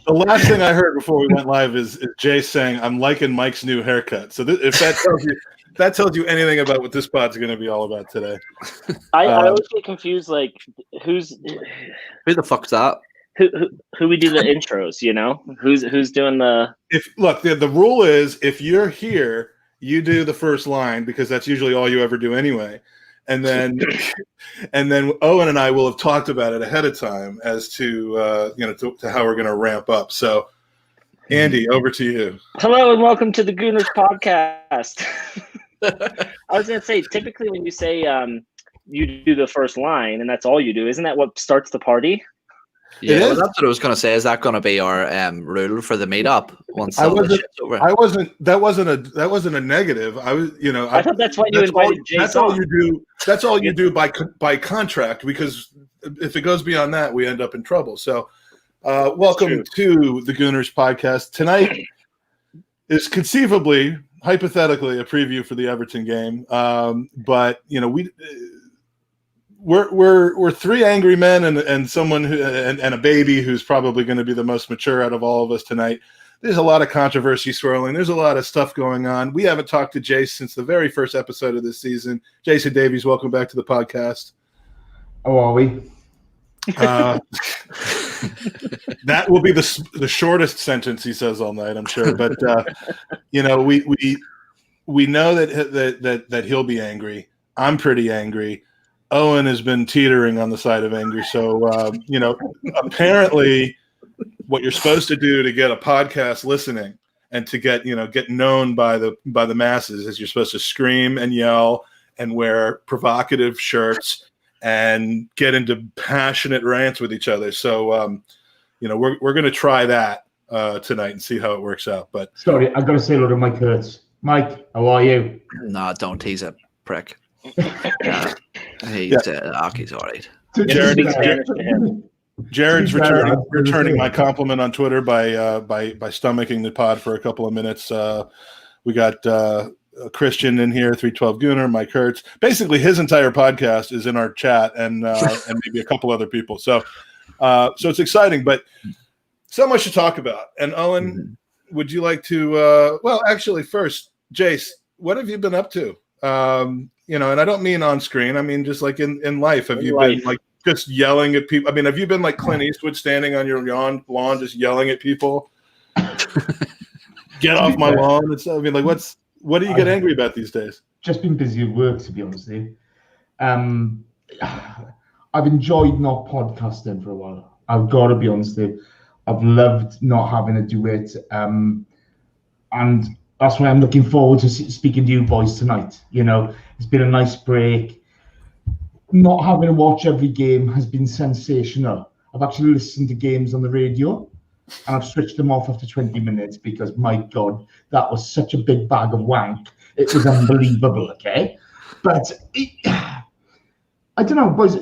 The last thing I heard before we went live is Jay saying, "I'm liking Mike's new haircut." So if that tells you anything about what this pod's going to be all about today. I always get confused. Like, who the fuck's that? Who we do the intros? You know, who's doing the? The rule is if you're here, you do the first line because that's usually all you ever do anyway. And then Eoin and I will have talked about it ahead of time as to how we're going to ramp up. So, Andy, over to you. Hello and welcome to the Gooners podcast. I was going to say, typically when you say you do the first line and that's all you do, isn't that what starts the party? Yeah, well, that's what I was going to say. Is that going to be our rule for the meetup once all this shit's over? That wasn't a negative. I thought that's why you invited Jason. That's all you do. That's all you do by contract, because if it goes beyond that, we end up in trouble. So, welcome to the Gooners podcast. Tonight is conceivably, hypothetically, a preview for the Everton game. But we're three angry men and someone who and a baby who's probably going to be the most mature out of all of us tonight. There's a lot of controversy swirling. There's a lot of stuff going on. We haven't talked to Jace since the very first episode of this season. Jason Davies, welcome back to the podcast. How are we? That will be the shortest sentence he says all night, I'm sure. But we know that he'll be angry. I'm pretty angry. Eoin has been teetering on the side of angry. So, apparently what you're supposed to do to get a podcast listening and to get known by the masses is you're supposed to scream and yell and wear provocative shirts and get into passionate rants with each other. So, we're going to try that tonight and see how it works out. But sorry, I've got to say hello to Mike Kurtz. Mike, how are you? No, don't tease a prick. He's all right. Jared's returning my compliment on Twitter by stomaching the pod for a couple of minutes. We got Christian in here, 312 Gooner, Mike Hertz. Basically, his entire podcast is in our chat, and maybe a couple other people. So it's exciting, but so much to talk about. And Eoin, would you like to? First, Jace, what have you been up to? And I don't mean on screen. I mean just like in life. Have you been like just yelling at people? I mean, have you been like Clint Eastwood standing on your lawn just yelling at people? Get off my lawn and stuff. I mean, like what do you get angry about these days? Just been busy at work, to be honest with you. I've enjoyed not podcasting for a while. I've got to be honest with you. I've loved not having to do it. And that's why I'm looking forward to speaking to you boys tonight. It's been a nice break. Not having to watch every game has been sensational. I've actually listened to games on the radio and I've switched them off after 20 minutes because, my God, that was such a big bag of wank. It was unbelievable, okay? But I don't know, boys,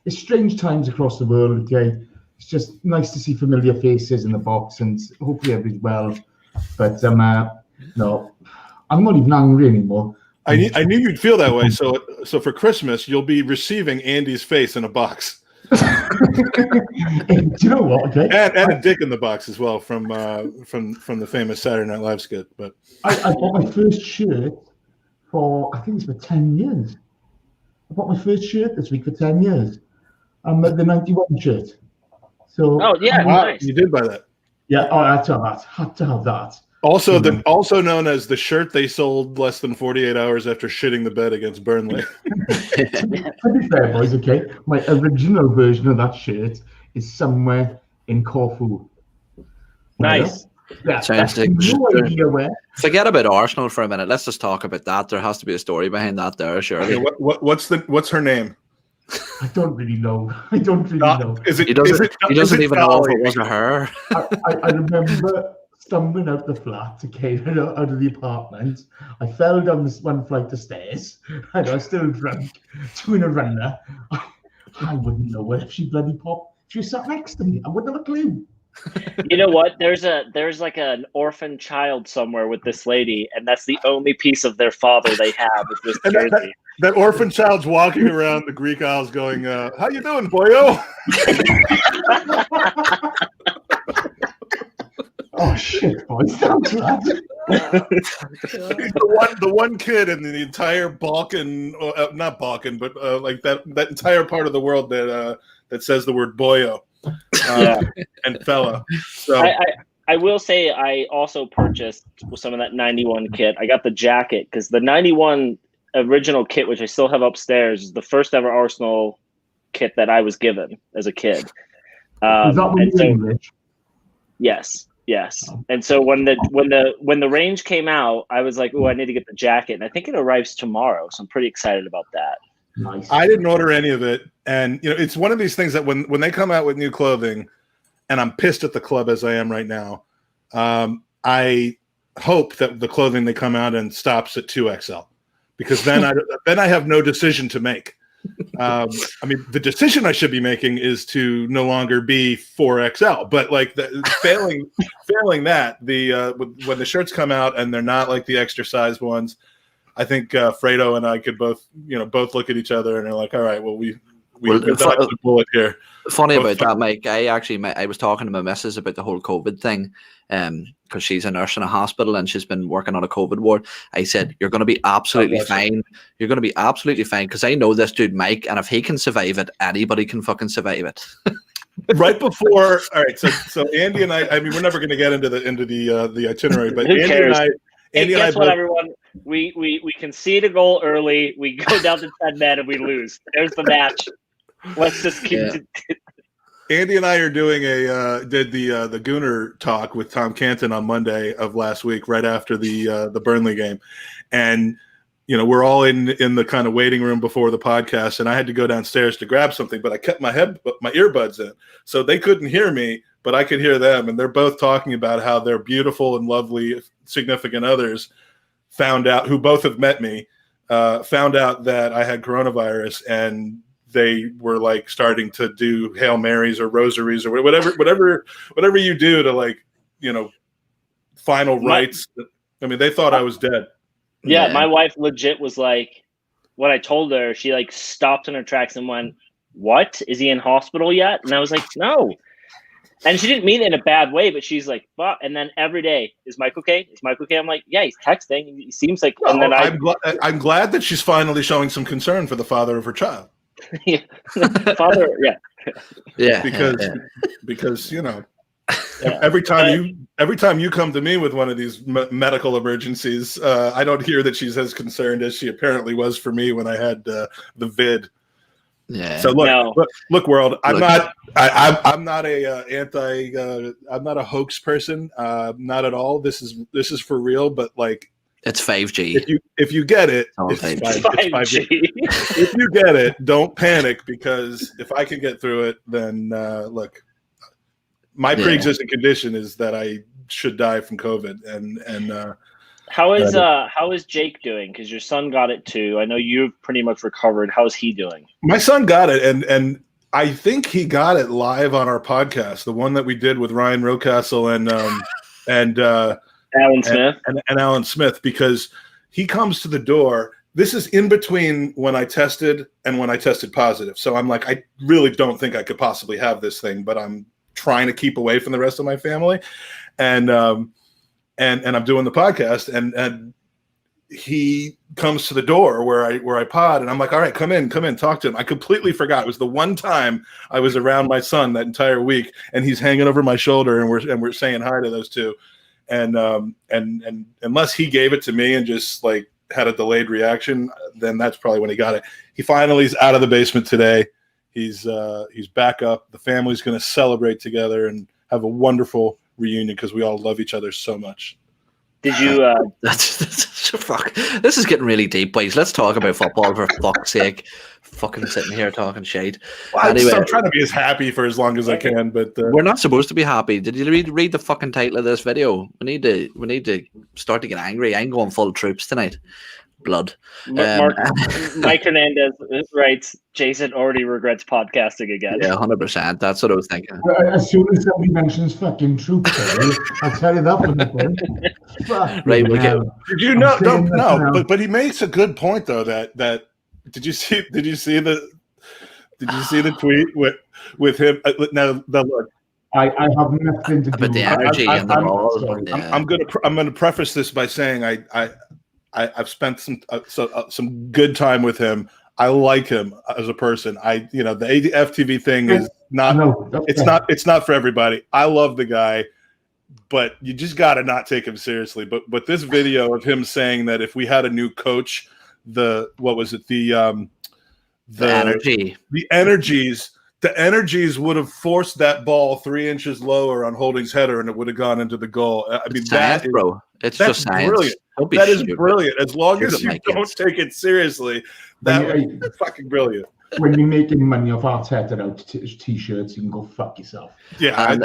it's strange times across the world, okay? It's just nice to see familiar faces in the box and hopefully everything's well. But no, I'm not even angry anymore. I knew you'd feel that way. So for Christmas, you'll be receiving Andy's face in a box. Do you know what? Okay, and a dick in the box as well from the famous Saturday Night Live skit. But I bought my first shirt I think it's for 10 years. I bought my first shirt this week for 10 years. The 91 shirt. So nice. You did buy that. Yeah, I had to have that. Had to have that. Also known as the shirt they sold less than 48 hours after shitting the bed against Burnley. To be fair, boys, okay, my original version of that shirt is somewhere in Corfu. Nice. Yeah, no idea where. Forget about Arsenal for a minute. Let's just talk about that. There has to be a story behind that there, surely. Okay, what's her name? I don't really know. I don't really know. He doesn't even know if it was her. I remember stumbling out the flat, okay, out of the apartment. I fell down this one flight of stairs, and I was still drunk, doing a runner. I wouldn't know where she bloody popped. She was sat next to me. I wouldn't have a clue. You know what? There's like an orphan child somewhere with this lady, and that's the only piece of their father they have is this jersey. That orphan child's walking around the Greek Isles going, how you doing, boyo? Oh, shit, boys. Don't do that. the one kid in the entire Balkan, not Balkan, but like that entire part of the world that says the word boyo and fella. So I will say I also purchased some of that 91 kit. I got the jacket because the 91 original kit, which I still have upstairs, is the first ever Arsenal kit that I was given as a kid. Is that when you English? Yes. And so when the range came out, I was like, "Oh, I need to get the jacket," and I think it arrives tomorrow. So I'm pretty excited about that. Nice. I didn't order any of it, and it's one of these things that when they come out with new clothing, and I'm pissed at the club as I am right now. I hope that the clothing they come out in stops at 2XL, because then I have no decision to make. I mean, the decision I should be making is to no longer be 4XL, but like failing that, when the shirts come out and they're not like the extra size ones, I think Fredo and I could both look at each other and are like, all right, well, we dodged the bullet here. Funny about that, Mike. I was talking to my missus about the whole COVID thing, because she's a nurse in a hospital and she's been working on a COVID ward. I said, "You're going to be absolutely fine. You're going to be absolutely fine because I know this dude, Mike, and if he can survive it, anybody can fucking survive it." Right before, all right. So Andy and I mean, we're never going to get into the itinerary, but Who cares? Andy guess and I what, both, everyone? We concede a goal early. We go down to 10 men and we lose. There's the match. Let's just keep. Andy and I are doing did the Gooner talk with Tom Canton on Monday of last week, right after the Burnley game, and we're all in the kind of waiting room before the podcast, and I had to go downstairs to grab something, but I kept my earbuds in, so they couldn't hear me, but I could hear them, and they're both talking about how their beautiful and lovely significant others who both have met me, found out that I had coronavirus, and they were like starting to do Hail Marys or rosaries or whatever you do to final rites. I mean, they thought I was dead. Yeah, my wife legit was like, when I told her, she like stopped in her tracks and went, "What? Is he in hospital yet?" And I was like, "No." And she didn't mean it in a bad way, but she's like, "Fuck." And then every day, "Is Mike okay? Is Mike okay?" I'm like, "Yeah, he's texting. He seems like." Well, and then I'm glad that she's finally showing some concern for the father of her child. Father, because every time you come to me with one of these medical emergencies, I don't hear that she's as concerned as she apparently was for me when I had the vid. Yeah. So look, world. I'm not a hoax person. Not at all. This is for real. But like, it's 5G. If you get it, it's 5G. If you get it, don't panic, because if I can get through it, then look, my pre-existing condition is that I should die from COVID. And how is Jake doing? Because your son got it too. I know you've pretty much recovered. How's he doing? My son got it, and I think he got it live on our podcast, the one that we did with Ryan Rocastle and Alan Smith. And Alan Smith, because he comes to the door. This is in between when I tested and when I tested positive. So I'm like, I really don't think I could possibly have this thing, but I'm trying to keep away from the rest of my family. And I'm doing the podcast, and he comes to the door where I pod, and I'm like, all right, come in, talk to him. I completely forgot. It was the one time I was around my son that entire week, and he's hanging over my shoulder, and we're saying hi to those two. And unless he gave it to me and just like had a delayed reaction, then that's probably when he got it. He finally is out of the basement today. He's back up. The family's going to celebrate together and have a wonderful reunion because we all love each other so much. Did you? That's fuck. This is getting really deep, boys. Let's talk about football for fuck's sake. Fucking sitting here talking shade. Well, anyway, I'm trying to be as happy for as long as I can, but we're not supposed to be happy. Did you read the fucking title of this video? We need to start to get angry. I'm going full troops tonight. blood. Mike Hernandez writes, Jason already regrets podcasting again. Yeah, 100%. That's what I was thinking. As soon as somebody mentions fucking troops, I'll tell you that for nothing. Right, we'll get. Did you know? No, but he makes a good point though. That did you see the tweet with him? Now look. I have nothing to do with the energy and the ball. I'm gonna preface this by saying I've spent some good time with him. I like him as a person. The FTV thing is it's not for everybody. I love the guy, but you just got to not take him seriously. But this video of him saying that if we had a new coach, the energies would have forced that ball 3 inches lower on Holding's header, and it would have gone into the goal. I mean, science, bro. It's just science. Brilliant. That is brilliant. As long as you don't take it seriously, that's fucking brilliant. When you're making money off Arteta out t-shirts, you can go fuck yourself. Yeah,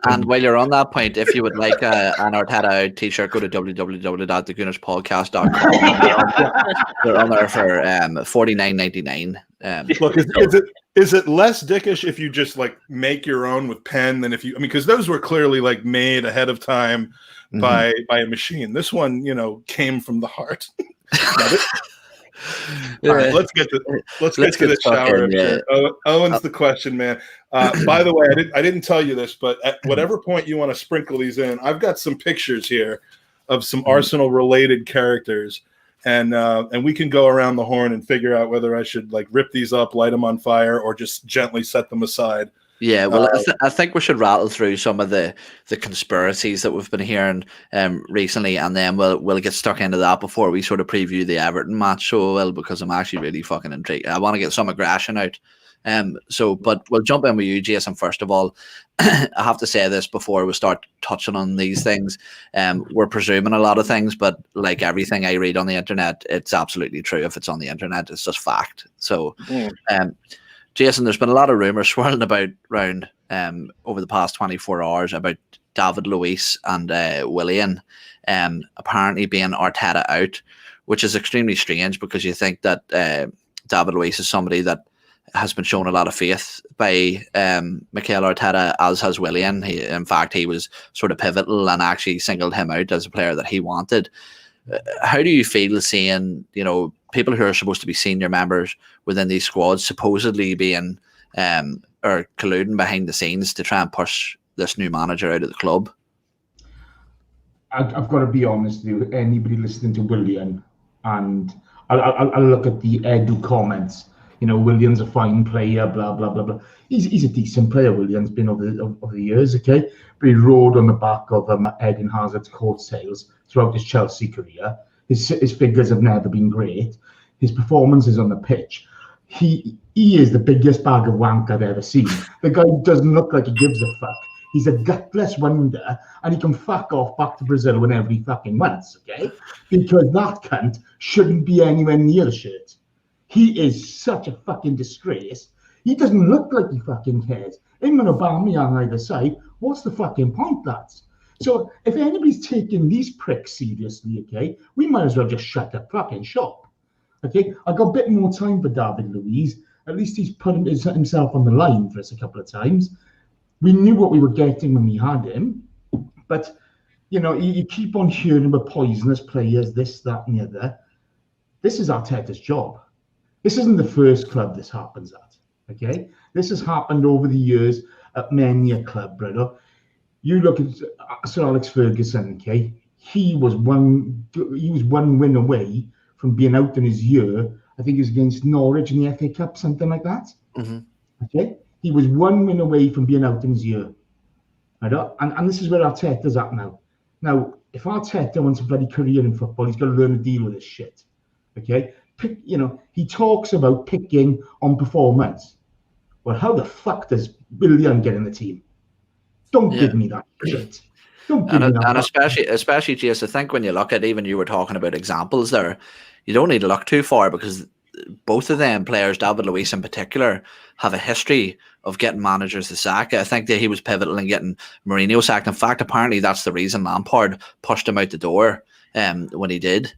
and while you're on that point, if you would like an Arteta out t-shirt, go to www.thegoonerspodcast.com. They're on there for $49.99. Look, is it less dickish if you just like make your own with pen than if you? I mean, because those were clearly like made ahead of time by a machine. This one, came from the heart. All right, let's get to the shower. Owen's the question, man. By the way, I didn't tell you this, but at whatever point you want to sprinkle these in, I've got some pictures here of some Arsenal related characters, and we can go around the horn and figure out whether I should like rip these up, light them on fire, or just gently set them aside. Yeah, well, I think we should rattle through some of the conspiracies that we've been hearing recently, and then we'll get stuck into that before we sort of preview the Everton match so well, because I'm actually really fucking intrigued. I want to get some aggression out. But we'll jump in with you, Jason, first of all. I have to say this before we start touching on these things. We're presuming a lot of things, but like everything I read on the internet, it's absolutely true. If it's on the internet, it's just fact. So, Jason, there's been a lot of rumours swirling around over the past 24 hours about David Luiz and Willian apparently being Arteta out, which is extremely strange because you think that David Luiz is somebody that has been shown a lot of faith by Mikel Arteta, as has Willian. In fact, he was sort of pivotal and actually singled him out as a player that he wanted. How do you feel seeing, people who are supposed to be senior members within these squads supposedly being or colluding behind the scenes to try and push this new manager out of the club? I've got to be honest with you. Anybody listening to Willian, and I'll look at the Edu comments. Willian's a fine player, blah, blah, blah, blah. He's a decent player, Willian's been over the years, okay? But he rode on the back of Eden Hazard's coattails throughout his Chelsea career. His figures have never been great. His performances on the pitch, he is the biggest bag of wank I've ever seen. The guy doesn't look like he gives a fuck. He's a gutless wonder, and he can fuck off back to Brazil whenever he fucking wants, okay? Because that cunt shouldn't be anywhere near the shirt. He is such a fucking disgrace. He doesn't look like he fucking cares. Him and Aubameyang on either side, what's the fucking point, lads? So if anybody's taking these pricks seriously, okay, we might as well just shut the fucking shop. Okay, I got a bit more time for David Luiz. At least he's put himself on the line for us a couple of times. We knew what we were getting when we had him, but you keep on hearing about poisonous players, this, that, and the other. This is Arteta's job. This isn't the first club this happens at, okay? This has happened over the years at many a club, brother. You look at Sir Alex Ferguson, okay? He was one win away from being out in his year. I think it was against Norwich in the FA Cup, something like that. Mm-hmm. Okay? He was 1 win away from being out in his year. And this is where Arteta's at now. Now, if Arteta wants a bloody career in football, he's got to learn to deal with this shit, okay? He talks about picking on performance. Well, how the fuck does Willian get in the team? Don't give me that shit. Don't give me that. And especially, Jason, I think when you look at, even you were talking about examples there, you don't need to look too far, because both of them players, David Luiz in particular, have a history of getting managers to sack. I think that he was pivotal in getting Mourinho sacked. In fact, apparently that's the reason Lampard pushed him out the door when he did.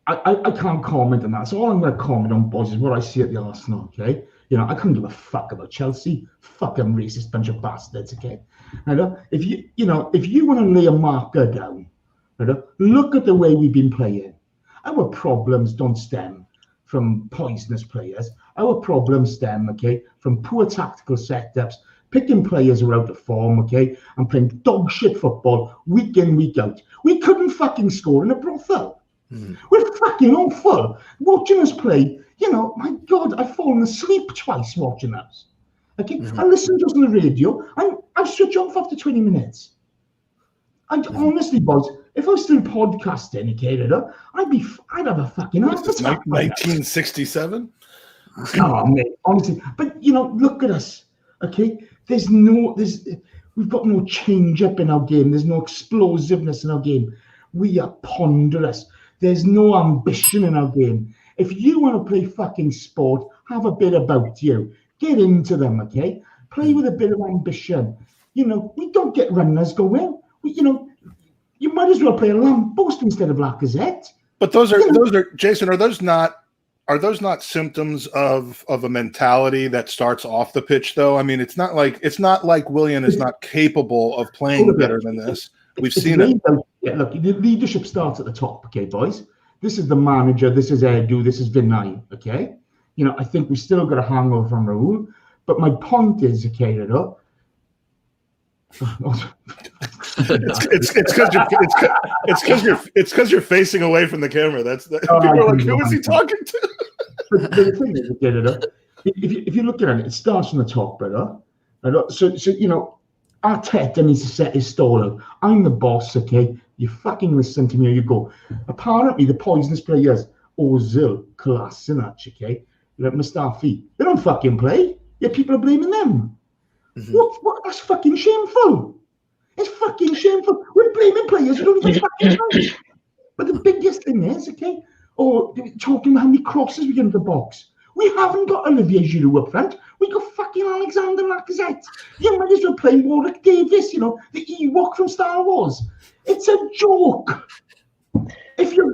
I can't comment on that. So all I'm going to comment on, boys, is what I see at the Arsenal, okay? I couldn't give a fuck about Chelsea. Fuck them racist bunch of bastards, okay? If you want to lay a marker down, look at the way we've been playing. Our problems don't stem from poisonous players. Our problems stem, okay, from poor tactical setups, picking players who are out of form, okay, and playing dog shit football week in, week out. We couldn't fucking score in a brothel. We're fucking awful. Watching us play, my God, I've fallen asleep twice watching us. Okay, I listen to us on the radio, and I switch off after 20 minutes. And honestly, boys, if I was still podcasting, okay, I'd have a fucking heart attack. 1967? Oh, mate, honestly. But, look at us, okay? We've got no change up in our game. There's no explosiveness in our game. We are ponderous. There's no ambition in our game. If you want to play fucking sport, have a bit about you. Get into them, okay? Play with a bit of ambition. We don't get runners going. You might as well play a lamppost instead of Lacazette. But those are Jason. Are those not symptoms of a mentality that starts off the pitch, though? I mean, it's not like Willian is not capable of playing better than this. We've seen it. Yeah, look, the leadership starts at the top, okay, boys. This is the manager. This is Edu. This is Vinay, okay. I think we still got a hangover from Raul. But my point is, okay, it's because you're facing away from the camera. People are like, who is he talking to? But the thing is, if you look at it, it starts from the top, brother. So Arteta needs to set his stall out. I'm the boss, okay? You fucking listen to me or you go. Apparently, the poisonous players, Ozil, Kolasinac, okay? Mustafi, they don't fucking play. Yet people are blaming them. What? That's fucking shameful. It's fucking shameful. We're blaming players who don't even fucking play. But the biggest thing is, okay, talking about how many crosses we get in the box. We haven't got Olivier Giroud up front. We got fucking Alexander Lacazette. You might as well play Warwick Davis, the Ewok from Star Wars. It's a joke. If you're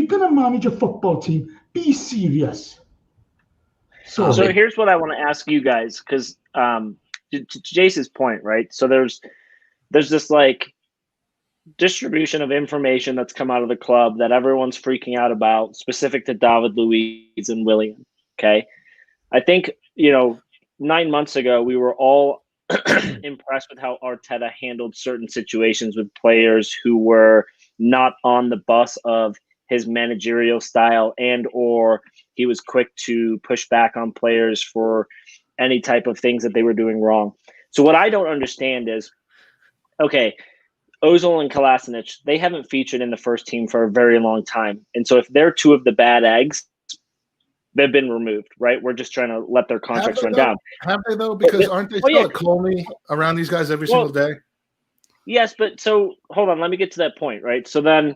gonna manage a football team, be serious. So here's what I want to ask you guys, because to Jace's point, right? So there's this like distribution of information that's come out of the club that everyone's freaking out about, specific to David Luiz and Willian. Okay, I think 9 months ago we were all impressed with how Arteta handled certain situations with players who were not on the bus of his managerial style, and or he was quick to push back on players for any type of things that they were doing wrong. So what I don't understand is, okay, Ozil and Kolasinac, they haven't featured in the first team for a very long time. And so if they're two of the bad eggs, they've been removed, right? We're just trying to let their contracts run down. Have they, though? Because aren't they still at Colney around these guys every single day? Yes, but so hold on, let me get to that point, right? So then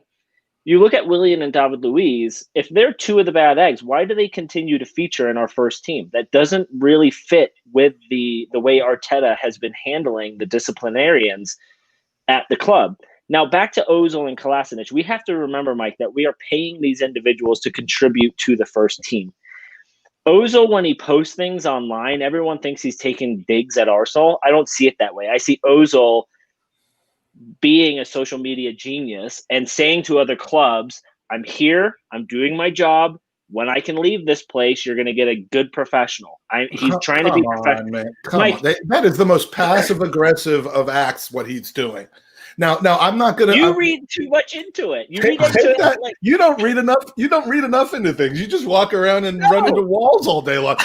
you look at Willian and David Luiz. If they're two of the bad eggs, why do they continue to feature in our first team? That doesn't really fit with the way Arteta has been handling the disciplinarians at the club. Now, back to Ozil and Kolasinac, we have to remember, Mike, that we are paying these individuals to contribute to the first team. Ozil, when he posts things online, everyone thinks he's taking digs at Arsenal. I don't see it that way. I see Ozil being a social media genius and saying to other clubs, I'm here, I'm doing my job. When I can leave this place, you're going to get a good professional. He's trying to be professional. Man. Come on. That is the most passive-aggressive of acts, what he's doing. Now I'm not going to. You read too much into it. You read into it. You don't read enough. You don't read enough into things. You just walk around and run into walls all day long.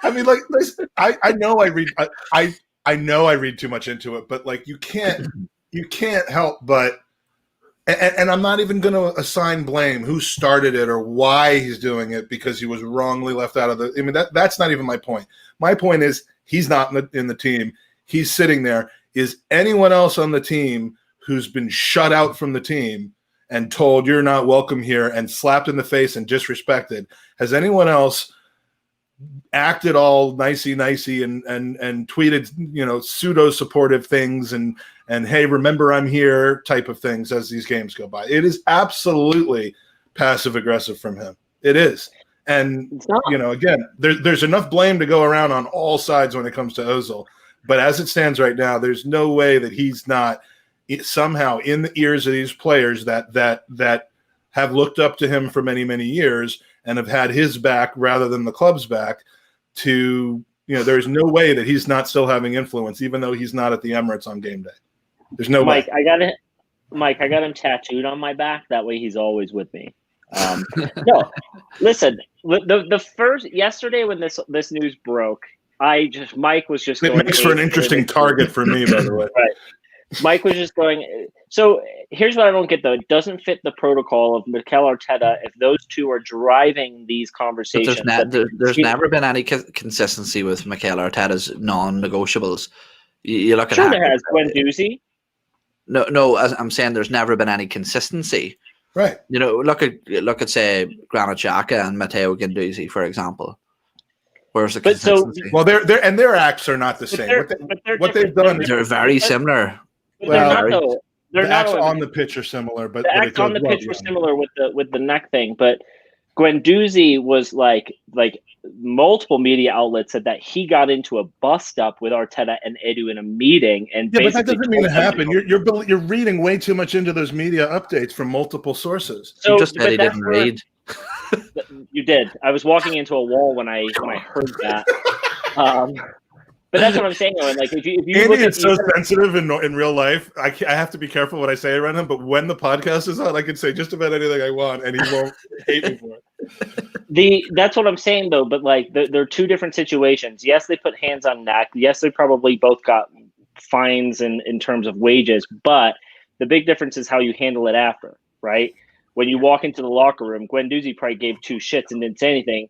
I mean, like, listen, I know I read. I know I read too much into it, but like, you can't help but. And I'm not even going to assign blame who started it or why he's doing it because he was wrongly left out of the. I mean, that's not even my point. My point is he's not in the team. He's sitting there. Is anyone else on the team who's been shut out from the team and told you're not welcome here and slapped in the face and disrespected? Has anyone else acted all nicey and tweeted, pseudo supportive things and hey, remember I'm here type of things as these games go by. It is absolutely passive aggressive from him. It is. And again, there's enough blame to go around on all sides when it comes to Ozil. But as it stands right now, there's no way that he's not somehow in the ears of these players that have looked up to him for many, many years and have had his back rather than the club's back to, there's no way that he's not still having influence, even though he's not at the Emirates on game day. There's no way. Mike, I got him tattooed on my back. That way he's always with me. No, listen, the first yesterday when this news broke, Mike was just it makes for an interesting target for me, by the way. Right. Mike was just going. So here's what I don't get though. It doesn't fit the protocol of Mikel Arteta if those two are driving these conversations. There's never been any consistency with Mikel Arteta's non-negotiables. You look at there has Guendouzi. No, I'm saying there's never been any consistency. Right. Look at say Granit Xhaka and Matteo Guendouzi, for example. Where's the consistency? Their acts are not the same. What they've done, they're very similar. They're not acts on the pitch are similar, but the acts on the pitch were similar with the neck thing. But Guendouzi was like multiple media outlets said that he got into a bust up with Arteta and Edu in a meeting, and but that doesn't mean it happened. You're reading way too much into those media updates from multiple sources. So, you just said he didn't read. You did. I was walking into a wall when I heard that. But that's what I'm saying, Eoin. Like if you Andy look at is so sensitive in real life. I have to be careful what I say around him. But when the podcast is on, I can say just about anything I want, and he won't hate me for it. That's what I'm saying, though. But like, they're two different situations. Yes, they put hands on neck. Yes, they probably both got fines in terms of wages. But the big difference is how you handle it after, right? When you walk into the locker room, Guendouzi probably gave two shits and didn't say anything.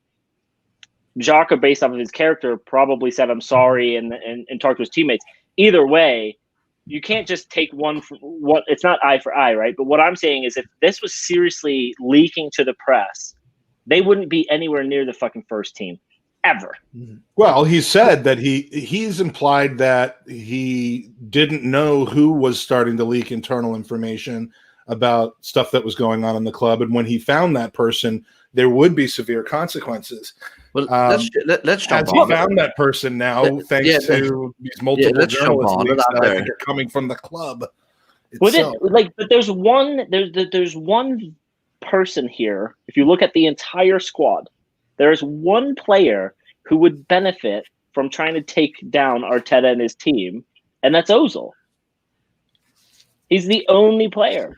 Xhaka, based off of his character, probably said, I'm sorry, and talked to his teammates. Either way, you can't just take one for what. It's not eye for eye, right? But what I'm saying is if this was seriously leaking to the press, they wouldn't be anywhere near the fucking first team, ever. Well, he said that he's implied that he didn't know who was starting to leak internal information about stuff that was going on in the club. And when he found that person, there would be severe consequences. Well, let's jump on. He found that person now, thanks to these multiple journalists that I think are coming from the club itself. But there's one person here. If you look at the entire squad, there is one player who would benefit from trying to take down Arteta and his team, and that's Ozil. He's the only player.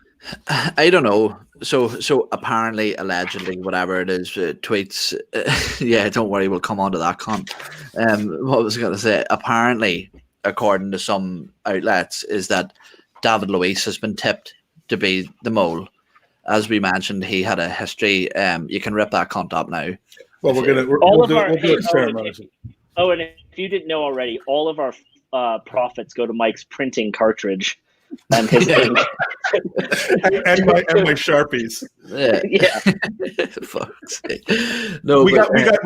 I don't know. So apparently, allegedly, whatever it is, tweets. Yeah, don't worry, we'll come on to that. What was I going to say? Apparently, according to some outlets, is that David Luiz has been tipped to be the mole. As we mentioned, he had a history. You can rip that cunt up now. Well, we'll do it ceremoniously. Oh, and if you didn't know already, all of our profits go to Mike's printing cartridge. And his ink. and my Sharpies. Yeah. Fuck's sake. No, we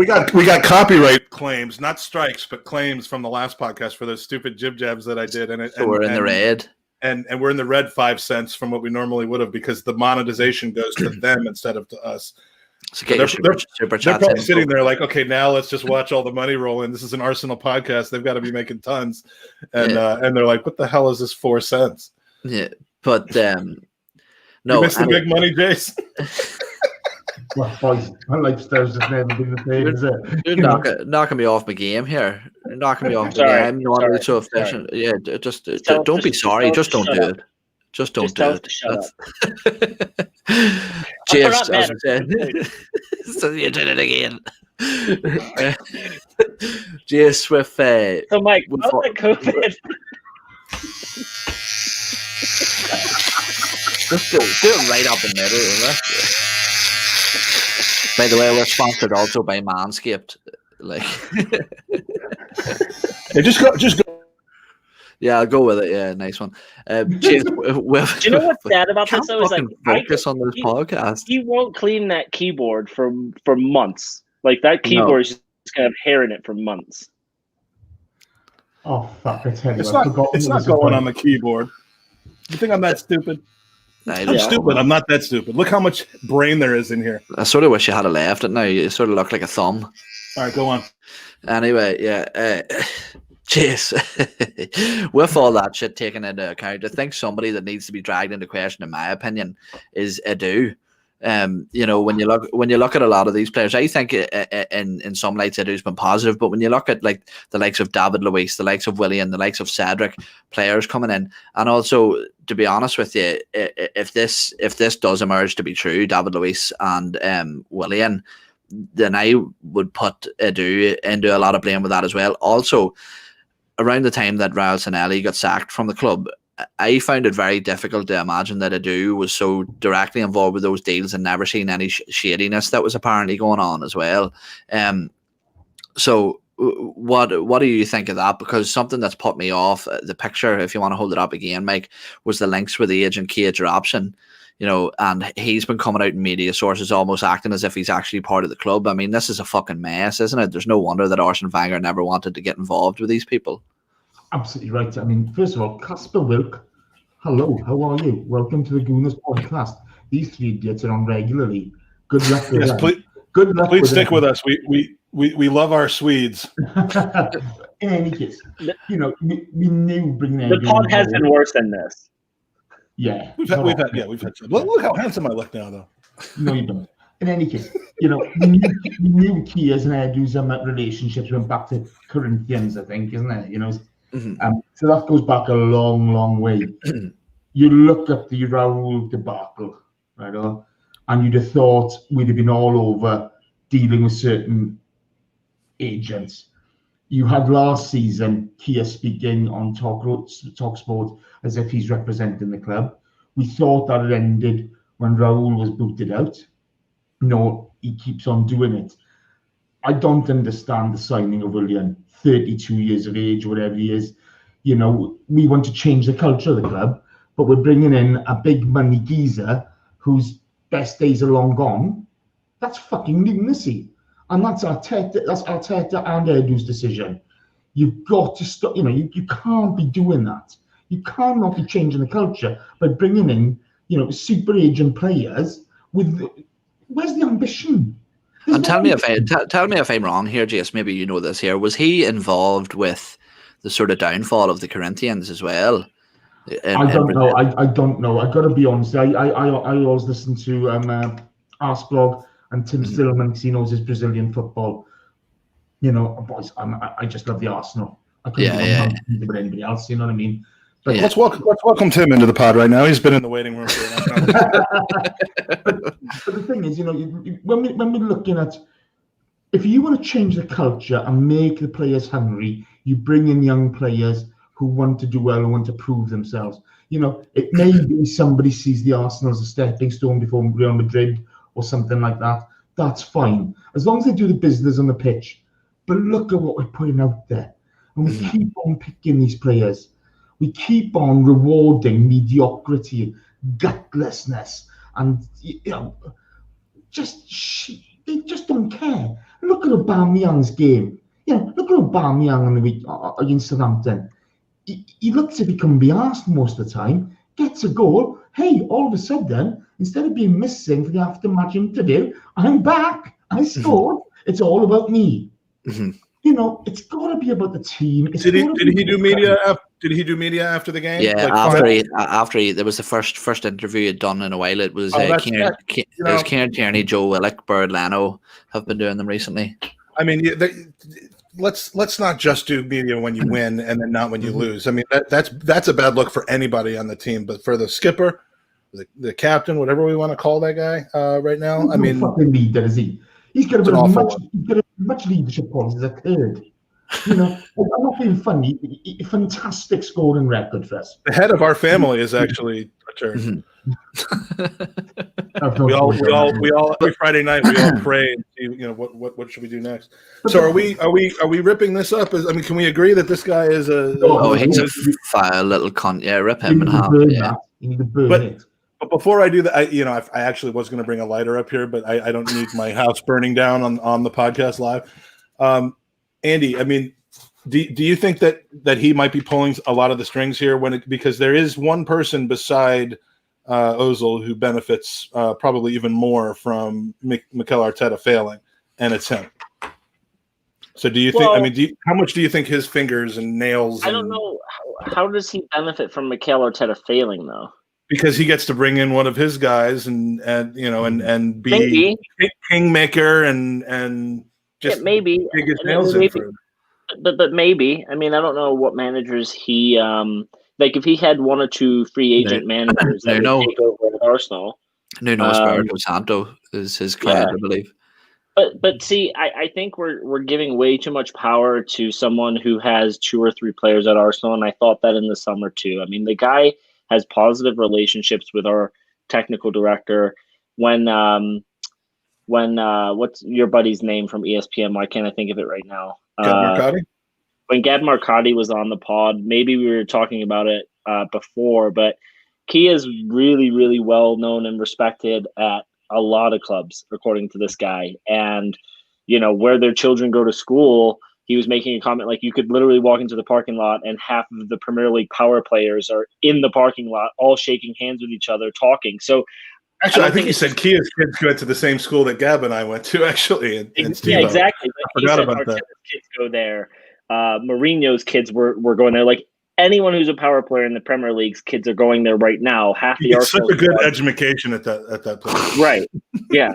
got copyright claims, not strikes, but claims from the last podcast for those stupid jib jabs that I did. So we're in the red. And we're in the red 5 cents from what we normally would have because the monetization goes to them instead of to us. So they're probably sitting there like, okay, now let's just watch all the money roll in. This is an Arsenal podcast. They've got to be making tons. And they're like, what the hell is this 4 cents? Yeah, but no. You missed the big money, Jace. Well, boys, my lifestyle's just never been the same, is it? You're knocking me off my game here. You're knocking me off the game. I'm not so efficient. Yeah, just don't be sorry. Just don't do it. Just don't do it. Shut up. Jace, as I said. So you did it again. Jace with so Mike, how's that COVID? Just do it right up the middle, isn't it? By the way, we're sponsored also by Manscaped. Just go. Yeah, I'll go with it. Yeah, nice one. James, do you know what's sad about this? Though is like focus on this podcast. He won't clean that keyboard for months. Like that keyboard is gonna have hair in it for months. Oh fuck! I tell you, It's not going on the keyboard. You think I'm that stupid? I'm stupid. I'm not that stupid. Look how much brain there is in here. I sort of wish you had left it now. You sort of look like a thumb. All right, go on. Anyway, yeah. Jeez. With all that shit taken into account, I think somebody that needs to be dragged into question, in my opinion, is Edu. You know, when you look at a lot of these players, I think in some lights Edu's been positive, but when you look at like the likes of David Luiz, the likes of Willian, the likes of Cedric, players coming in, and also, to be honest with you, if this does emerge to be true, David Luiz and Willian, then I would put Edu into a lot of blame with that as well. Also, around the time that Raul Sanelli got sacked from the club, I found it very difficult to imagine that Edu was so directly involved with those deals and never seen any shadiness that was apparently going on as well. So what do you think of that? Because something that's put me off the picture, if you want to hold it up again, Mike, was the links with the agent Kia Joorabchian. You know, and he's been coming out in media sources almost acting as if he's actually part of the club. I mean, this is a fucking mess, isn't it? There's no wonder that Arsene Wenger never wanted to get involved with these people. Absolutely right. I mean, first of all, Casper Wilk, hello, how are you? Welcome to the Gooners podcast. These three idiots are on regularly. Good luck with them. Please stick with us. We love our Swedes. In any case, you know, we knew bringing the pod has been worse than this. Yeah, we've had some. Look how handsome I look now, though. No, you don't. In any case, you know, we knew Kia's and Edu's relationships went back to Corinthians, I think, isn't it? You know. So that goes back a long, long way. You look at the Raul debacle, right? And you'd have thought we'd have been all over dealing with certain agents. You had last season Kia speaking on TalkSport as if he's representing the club. We thought that it ended when Raul was booted out. No, he keeps on doing it. I don't understand the signing of Willian, 32 years of age, whatever he is. You know, we want to change the culture of the club, but we're bringing in a big money geezer whose best days are long gone. That's fucking lunacy. And that's Arteta and Edu's decision. You've got to stop, you know, you can't be doing that. You cannot be changing the culture by bringing in, you know, super agent players with, where's the ambition? And tell me if I'm wrong here, Jace. Maybe you know this here. Was he involved with the sort of downfall of the Corinthians as well? I don't know. I don't know. I got to be honest. I always listen to Arsblog and Tim Stillman because he knows his Brazilian football. You know, boys, I just love the Arsenal. I couldn't with anybody else. You know what I mean? But let's welcome Tim into the pod right now. He's been in the waiting room for a long time. but the thing is, you know, when we're looking at, if you want to change the culture and make the players hungry, you bring in young players who want to do well and want to prove themselves. You know, it may be somebody sees the Arsenal as a stepping stone before Real Madrid or something like that. That's fine, as long as they do the business on the pitch. But look at what we're putting out there, and we keep on picking these players. We keep on rewarding mediocrity, gutlessness, and you know, they just don't care. Look at Aubameyang's game. You know, look at Aubameyang on the week against Southampton. He looks as if he can be asked most of the time. Gets a goal. Hey, all of a sudden, instead of being missing for the after-match interview, I'm back. I scored. It's all about me. You know, it's got to be about the team. Did he do media? Did he do media after the game? Yeah, after he, there was the first interview he'd done in a while. It was Kieran Tierney, Joe Willock, Bird Leno have been doing them recently. I mean, let's not just do media when you win and then not when you lose. I mean, that's a bad look for anybody on the team, but for the skipper, the captain, whatever we want to call that guy right now. I mean, fucking leader, is he? He's got as much leadership qualities as a third. You know, I'm not being funny. A fantastic scoring record for us. The head of our family is actually returned. We all every Friday night we all pray and see, you know, what should we do next. So are we ripping this up? I mean, can we agree that this guy is he's a foul little cunt? Yeah, rip him in half. Yeah, you need to burn it. But before I do that, I actually was going to bring a lighter up here, but I don't need my house burning down on the podcast live. Andy, I mean, do you think that he might be pulling a lot of the strings here because there is one person beside Ozil who benefits probably even more from Mikel Arteta failing, and it's him. So do you think? I mean, how much do you think his fingers and nails? I don't know. How does he benefit from Mikel Arteta failing though? Because he gets to bring in one of his guys and be kingmaker and just maybe dig his nails in for him. But maybe. I mean, I don't know what managers he like. If he had one or two free agent managers that would take over at Arsenal. Nuno Espirito Santo is his client, I believe. But see, I think we're giving way too much power to someone who has 2 or 3 players at Arsenal, and I thought that in the summer too. I mean, the guy has positive relationships with our technical director. When what's your buddy's name from ESPN? Why can't I think of it right now? When Gab Marcotti was on the pod, maybe we were talking about it before, but Kia is really, really well known and respected at a lot of clubs, according to this guy. And, where their children go to school, he was making a comment like you could literally walk into the parking lot and half of the Premier League power players are in the parking lot, all shaking hands with each other, talking. So actually, I think you said Kia's kids went to the same school that Gab and I went to, actually. Yeah, exactly. I forgot about that. Kids go there. Mourinho's kids were going there. Like, anyone who's a power player in the Premier League's kids are going there right now. Half the Arsenal. Such a good education at that place. Right. Yeah.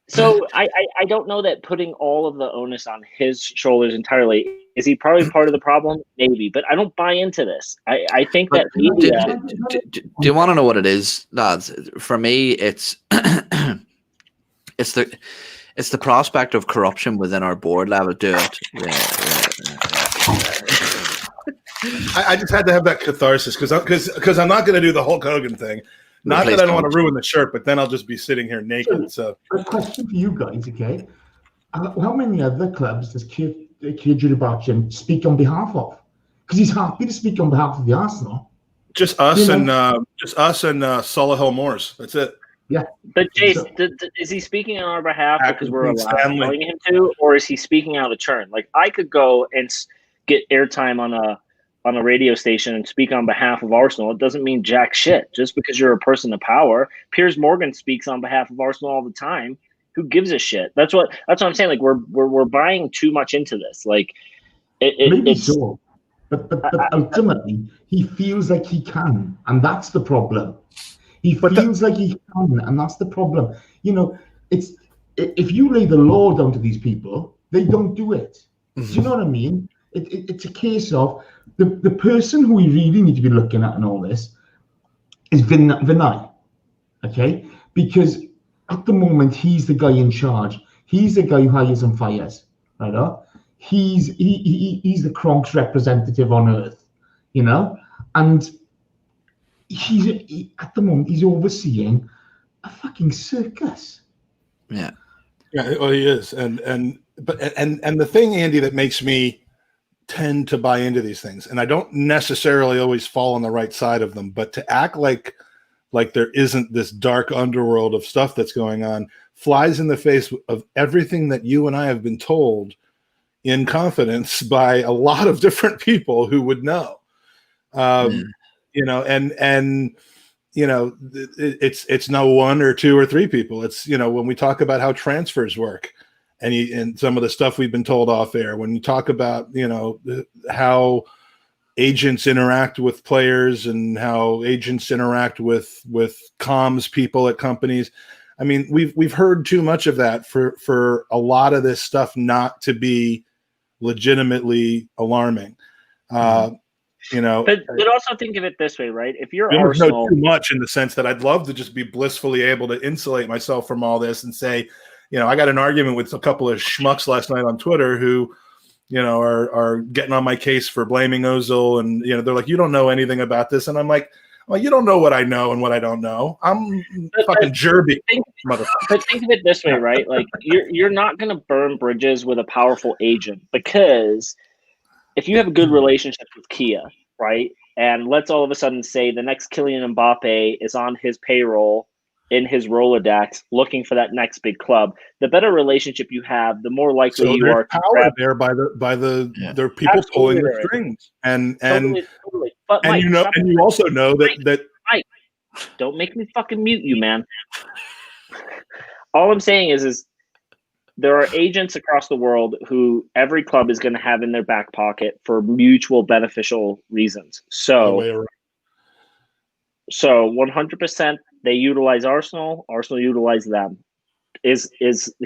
So I don't know that putting all of the onus on his shoulders entirely. Is he probably part of the problem? Maybe, but I don't buy into this. I think that media. Do you want to know what it is, lads? For me, it's it's the prospect of corruption within our board level. Do it. I just had to have that catharsis because I'm not going to do the Hulk Hogan thing. Not that I don't want to ruin the shirt, but then I'll just be sitting here naked. So, a question for you guys, okay? How many other clubs does Kia Joorabchian speak on behalf of? Because he's happy to speak on behalf of the Arsenal. Just us and Solihull Moors. That's it. Yeah. But Jace, is he speaking on our behalf because we're allowing him to, or is he speaking out of turn? Like, I could go and get airtime on a radio station and speak on behalf of Arsenal. It doesn't mean jack shit just because you're a person of power. Piers Morgan speaks on behalf of Arsenal all the time. Who gives a shit? That's what I'm saying. Like, we're buying too much into this. Like, it's so, but ultimately he feels like he can, and that's the problem. He feels like he can, and that's the problem. It's if you lay the law down to these people, they don't do it. Do you know what I mean? It's a case of the person who we really need to be looking at in all this is Vinay, okay? Because at the moment he's the guy in charge. He's the guy who hires and fires, right? He's the Kronk's representative on Earth, and at the moment he's overseeing a fucking circus. Yeah, well, he is, and the thing, Andy, that makes me tend to buy into these things, and I don't necessarily always fall on the right side of them, but to act like there isn't this dark underworld of stuff that's going on flies in the face of everything that you and I have been told in confidence by a lot of different people who would know. It's no 1 or 2 or 3 people. It's, when we talk about how transfers work, and some of the stuff we've been told off air, when you talk about, how agents interact with players and how agents interact with comms people at companies. I mean, we've heard too much of that for a lot of this stuff not to be legitimately alarming. But also think of it this way, right? If you're Arsenal, too much in the sense that I'd love to just be blissfully able to insulate myself from all this and say, I got an argument with a couple of schmucks last night on Twitter who, are getting on my case for blaming Ozil, and they're like, you don't know anything about this, and I'm like, well, you don't know what I know and what I don't know. I'm fucking Jerby, motherfucker. But think of it this way, right? Like, you're not going to burn bridges with a powerful agent, because if you have a good relationship with Kia, right, and let's all of a sudden say the next Kylian Mbappe is on his payroll in his Rolodex looking for that next big club. The better relationship you have, the more likely you are to power grab. there by there are people Absolutely pulling the there is. strings, and Totally. But and Mike, and you also know that Mike, don't make me fucking mute you, man. All I'm saying is there are agents across the world who every club is going to have in their back pocket for mutual beneficial reasons. So 100% they utilize Arsenal. Arsenal utilize them. Is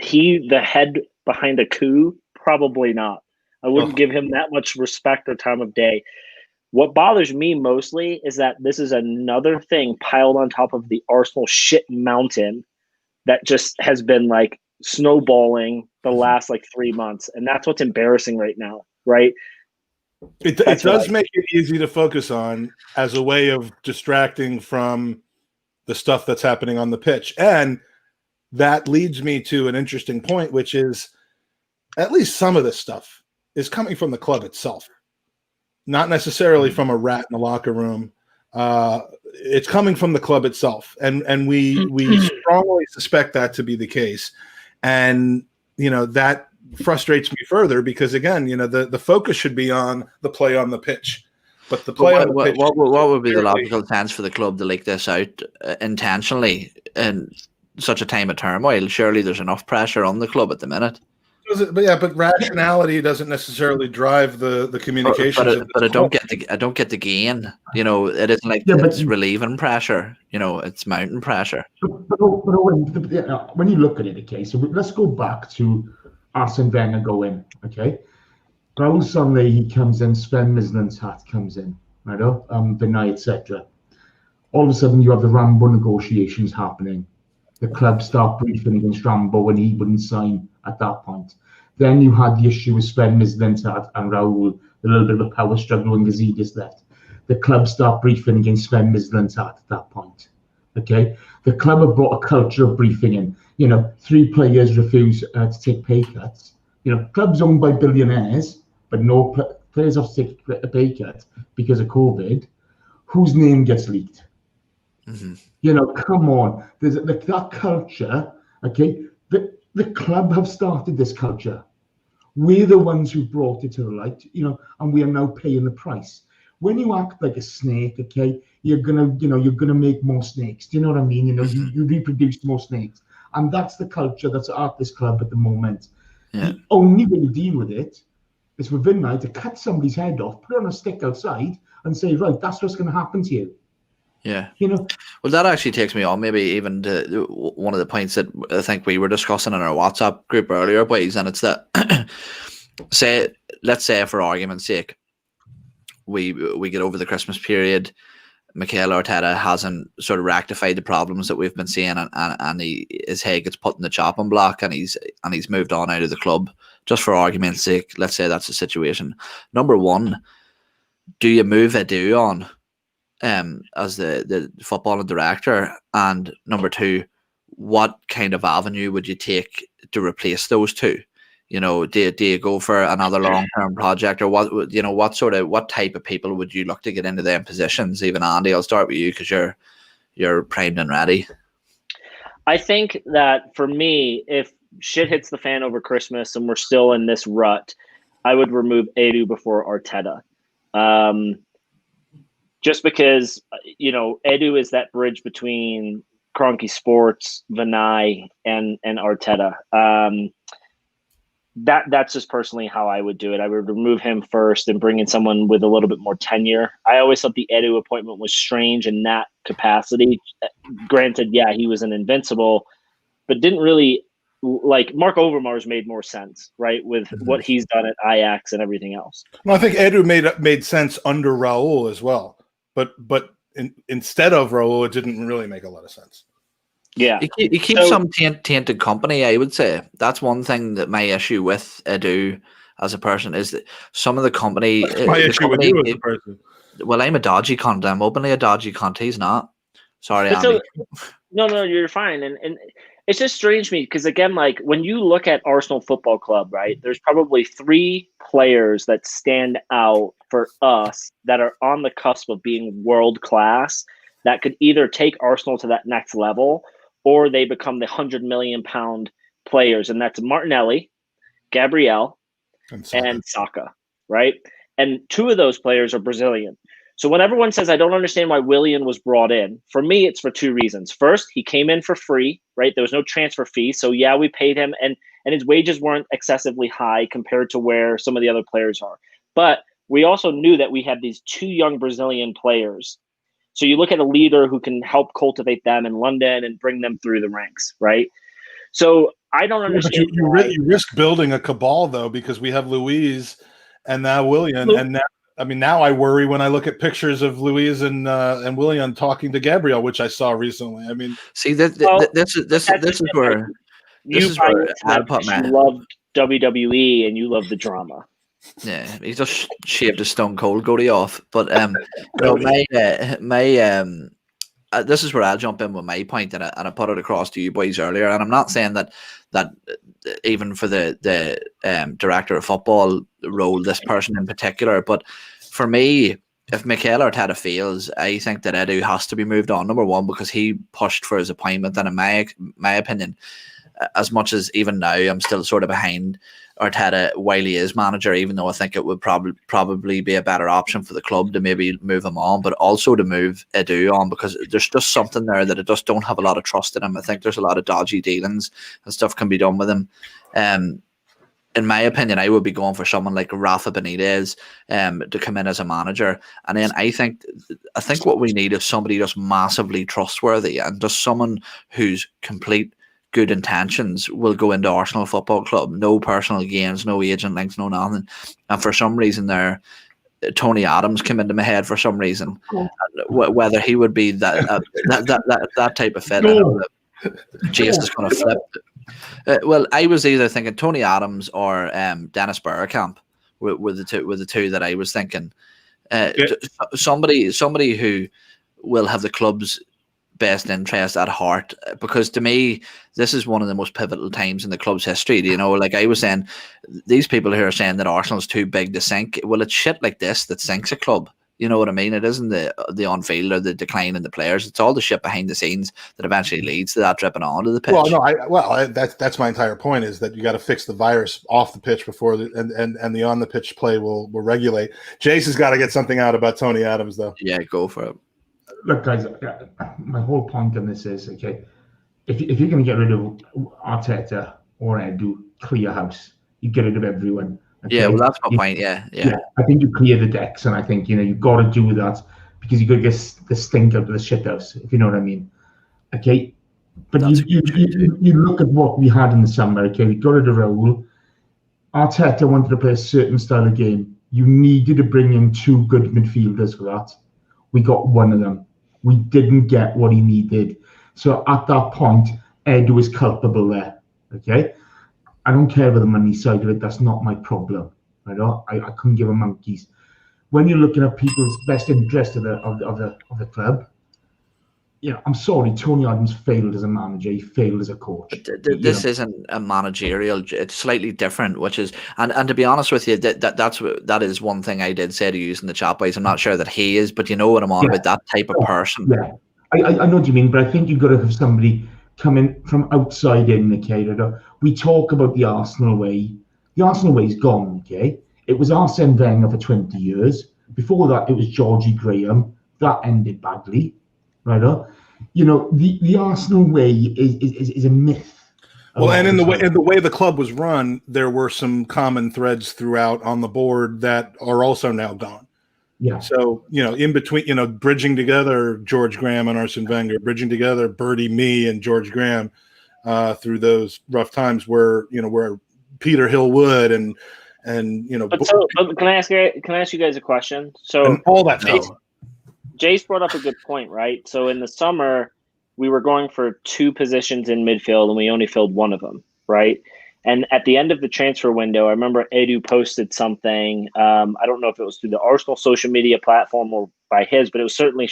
he the head behind a coup? Probably not. I wouldn't give him that much respect or time of day. What bothers me mostly is that this is another thing piled on top of the Arsenal shit mountain that just has been like snowballing the last like 3 months. And that's what's embarrassing right now, right? It does make it easy to focus on as a way of distracting from the stuff that's happening on the pitch. And that leads me to an interesting point, which is at least some of this stuff is coming from the club itself. Not necessarily from a rat in the locker room. It's coming from the club itself, and we strongly suspect that to be the case. And that frustrates me further because again, the focus should be on the play on the pitch. But the play on the pitch. What would be the logical sense for the club to leak this out intentionally in such a time of turmoil? Surely there's enough pressure on the club at the minute. But rationality doesn't necessarily drive the communication. But I don't get the gain. It isn't like it's relieving pressure. It's mounting pressure. But when you look at it, okay, so let's go back to Arsene Wenger going, okay. Raul Sunday, he comes in, Sven Mislintat comes in, right? Vinay, etc. All of a sudden, you have the Rambo negotiations happening. The club start briefing against Rambo when he wouldn't sign at that point. Then you had the issue with Sven Mislintat and Raul, a little bit of a power struggle when Gazidis left. The club start briefing against Sven Mislintat at that point. Okay, the club have brought a culture of briefing in. 3 players refuse to take pay cuts. Clubs owned by billionaires, but no players have to take a pay cut because of COVID. Whose name gets leaked? Mm-hmm. Come on. There's that culture. Okay, the club have started this culture. We're the ones who brought it to the light. And we are now paying the price. When you act like a snake, okay, you're gonna make more snakes. Do you know what I mean? You reproduce more snakes, and that's the culture that's at this club at the moment. Yeah. The only way to deal with it is for Vinay to cut somebody's head off, put it on a stick outside, and say, right, that's what's going to happen to you. Yeah. Well, that actually takes me on maybe even to one of the points that I think we were discussing in our WhatsApp group earlier, boys, and it's that let's say for argument's sake, we get over the Christmas period, Mikel Arteta hasn't sort of rectified the problems that we've been seeing, and his head gets put in the chopping block, and he's moved on out of the club. Just for argument's sake, let's say that's the situation. Number one, do you move Edu on as the footballing director? And number two, what kind of avenue would you take to replace those two? Do you go for another long-term project, or what type of people would you look to get into them positions? Even Andy, I'll start with you because you're primed and ready. I think that for me, if shit hits the fan over Christmas and we're still in this rut, I would remove Edu before Arteta. Just because, Edu is that bridge between Kroenke Sports, Vinay, and Arteta. That's just personally how I would do it. I would remove him first and bring in someone with a little bit more tenure. I always thought the Edu appointment was strange in that capacity. Granted, yeah, he was an invincible, but didn't really like Mark Overmars made more sense, right? With what he's done at Ajax and everything else. Well, I think Edu made sense under Raul as well, but instead of Raul, it didn't really make a lot of sense. Yeah, he keeps some tainted company. I would say that's one thing that my issue with Edu as a person is that some of the company. My issue with you as a person. Well, I'm a dodgy cunt. I'm openly a dodgy cunt. He's not. Sorry, Andy. No, you're fine. And it's just strange to me because, again, like when you look at Arsenal Football Club, right, there's probably 3 players that stand out for us that are on the cusp of being world class that could either take Arsenal to that next level or they become the £100 million players, and that's Martinelli, Gabriel, and Saka, right? And two of those players are Brazilian. So when everyone says, I don't understand why Willian was brought in, for me, it's for two reasons. First, he came in for free, right? There was no transfer fee. So yeah, we paid him, and his wages weren't excessively high compared to where some of the other players are. But we also knew that we had these two young Brazilian players. So you look at a leader who can help cultivate them in London and bring them through the ranks, right? So I don't understand. You risk building a cabal, though, because we have Luiz and now Willian. And now I worry when I look at pictures of Luiz and Willian talking to Gabriel, which I saw recently. I mean, see, this is where you loved WWE and you love the drama. Yeah, he just shaved his Stone Cold goatee off. But no, this is where I'll jump in with my point, and I put it across to you boys earlier. And I'm not saying that even for the director of football role, this person in particular, but for me, if Mikel Arteta fails, I think that Edu has to be moved on. Number one, because he pushed for his appointment, and in my opinion, as much as even now I'm still sort of behind Arteta while he is manager, even though I think it would probably be a better option for the club to maybe move him on, but also to move Edu on, because there's just something there that I just don't have a lot of trust in him. I think there's a lot of dodgy dealings and stuff can be done with him. In my opinion, I would be going for someone like Rafa Benitez to come in as a manager. And then I think what we need is somebody just massively trustworthy and just someone who's complete good intentions will go into Arsenal Football Club. No personal gains, no agent links, no nothing. And for some reason there, Tony Adams came into my head for some reason. Whether he would be that type of fit. No. Jace is going to flip. Well, I was either thinking Tony Adams or Dennis Bergkamp were the two that I was thinking. Somebody who will have the club's best interest at heart, because to me this is one of the most pivotal times in the club's history. You know, like I was saying, these people who are saying that Arsenal's too big to sink, well, it's shit like this that sinks a club. You know what I mean? It isn't the on-field or the decline in the players. It's all the shit behind the scenes that eventually leads to that dripping onto the pitch. That's my entire point, is that you got to fix the virus off the pitch before and the on the pitch play will regulate. Jace has got to get something out about Tony Adams, though. Yeah, go for it. Look, guys, my whole point on this is, okay, if you're going to get rid of Arteta or Edu, clear house. You get rid of everyone. Okay? Yeah, well, that's my point. Yeah. I think you clear the decks, and I think you've got to do that because you got to get the stink out of the shit house, if you know what I mean. Okay, but you look at what we had in the summer. Okay, we got rid of Raul. Arteta wanted to play a certain style of game. You needed to bring in two good midfielders for that. We got one of them. We didn't get what he needed. So at that point, Edu is culpable there. Okay, I don't care about the money side of it. That's not my problem. Right? I couldn't give a monkeys. When you're looking at people's best interest of the club, I'm sorry, Tony Adams failed as a manager. He failed as a coach. This isn't a managerial. It's slightly different, which is and to be honest with you, that is one thing I did say to you in the chat boys. I'm not sure that he is, but you know what I'm on about, that type of person. Yeah, I know what you mean, but I think you've got to have somebody coming from outside in. Okay, we talk about the Arsenal way. The Arsenal way is gone. Okay, it was Arsene Wenger for 20 years. Before that, it was Georgie Graham. That ended badly. Right, the Arsenal way is a myth. Well, and in the way the club was run, there were some common threads throughout on the board that are also now gone. Yeah. So in between, bridging together George Graham and Arsene Wenger, bridging together Bertie Mee and George Graham through those rough times, where Peter Hillwood and But can I ask you guys a question? So and all that stuff. Jace brought up a good point, right? So in the summer, we were going for two positions in midfield, and we only filled one of them, right? And at the end of the transfer window, I remember Edu posted something. I don't know if it was through the Arsenal social media platform or by his, but it was certainly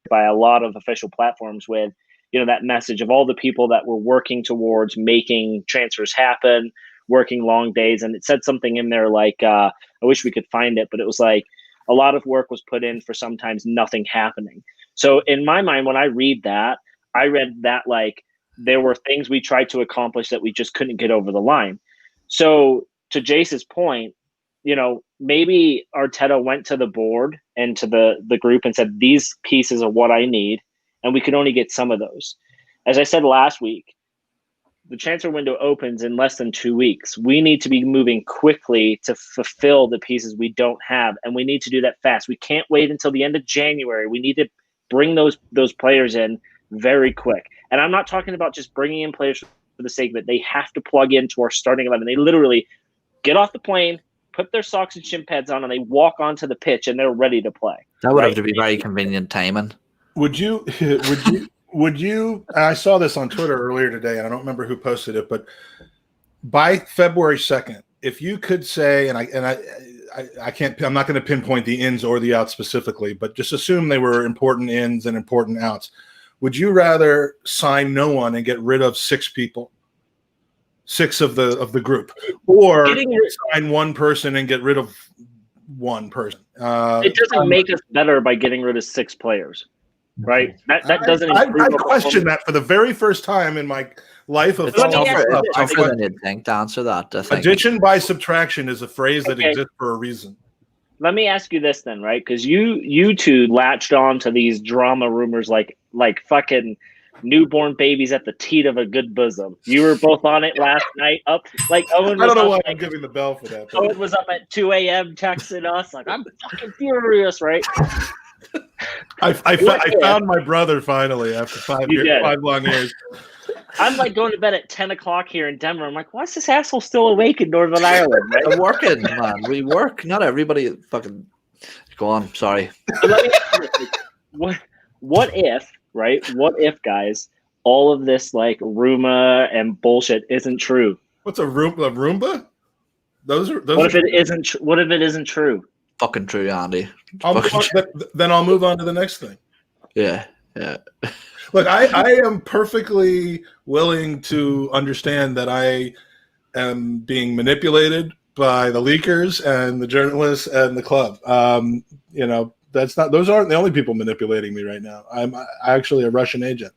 by a lot of official platforms with, that message of all the people that were working towards making transfers happen, working long days. And it said something in there like, I wish we could find it, but it was like, a lot of work was put in for sometimes nothing happening. So in my mind, when I read that like there were things we tried to accomplish that we just couldn't get over the line. So to Jace's point, maybe Arteta went to the board and to the group and said, these pieces are what I need, and we could only get some of those. As I said last week, the transfer window opens in less than 2 weeks. We need to be moving quickly to fulfill the pieces we don't have, and we need to do that fast. We can't wait until the end of January. We need to bring those players in very quick. And I'm not talking about just bringing in players for the sake of it. They have to plug into our starting 11. They literally get off the plane, put their socks and shin pads on, and they walk onto the pitch, and they're ready to play. That would have to be very convenient timing. Would you? I saw this on Twitter earlier today, and I don't remember who posted it, but by February 2nd, if you could say, and I can't, I'm not going to pinpoint the ins or the outs specifically, but just assume they were important ins and important outs. Would you rather sign no one and get rid of 6 people, 6 of the group, or sign one person and get rid of one person? It doesn't make us better by getting rid of 6 players. Right, that doesn't. I question that for the very first time in my life of tougher than you'd think to answer that. Addition by subtraction is a phrase that exists for a reason. Let me ask you this then, right? Because you two latched on to these drama rumors like fucking newborn babies at the teat of a good bosom. You were both on it last night. Up like Eoin. I don't know why I'm giving the bell for that. Owen was up at 2 a.m. texting us like, I'm fucking furious, right? I found my brother finally after 5 long years. I'm like going to bed at 10 o'clock here in Denver. I'm like, why is this asshole still awake in Northern Ireland? Right? I'm working, man. We work. Not everybody fucking. Go on. Sorry. So let me ask you, what if, right? What if, guys, all of this like rumor and bullshit isn't true? What's a Roomba? Those are. What if it isn't true? Fucking true, Andy. Then I'll move on to the next thing. Yeah. Look, I am perfectly willing to understand that I am being manipulated by the leakers and the journalists and the club. Those aren't the only people manipulating me right now. I'm actually a Russian agent.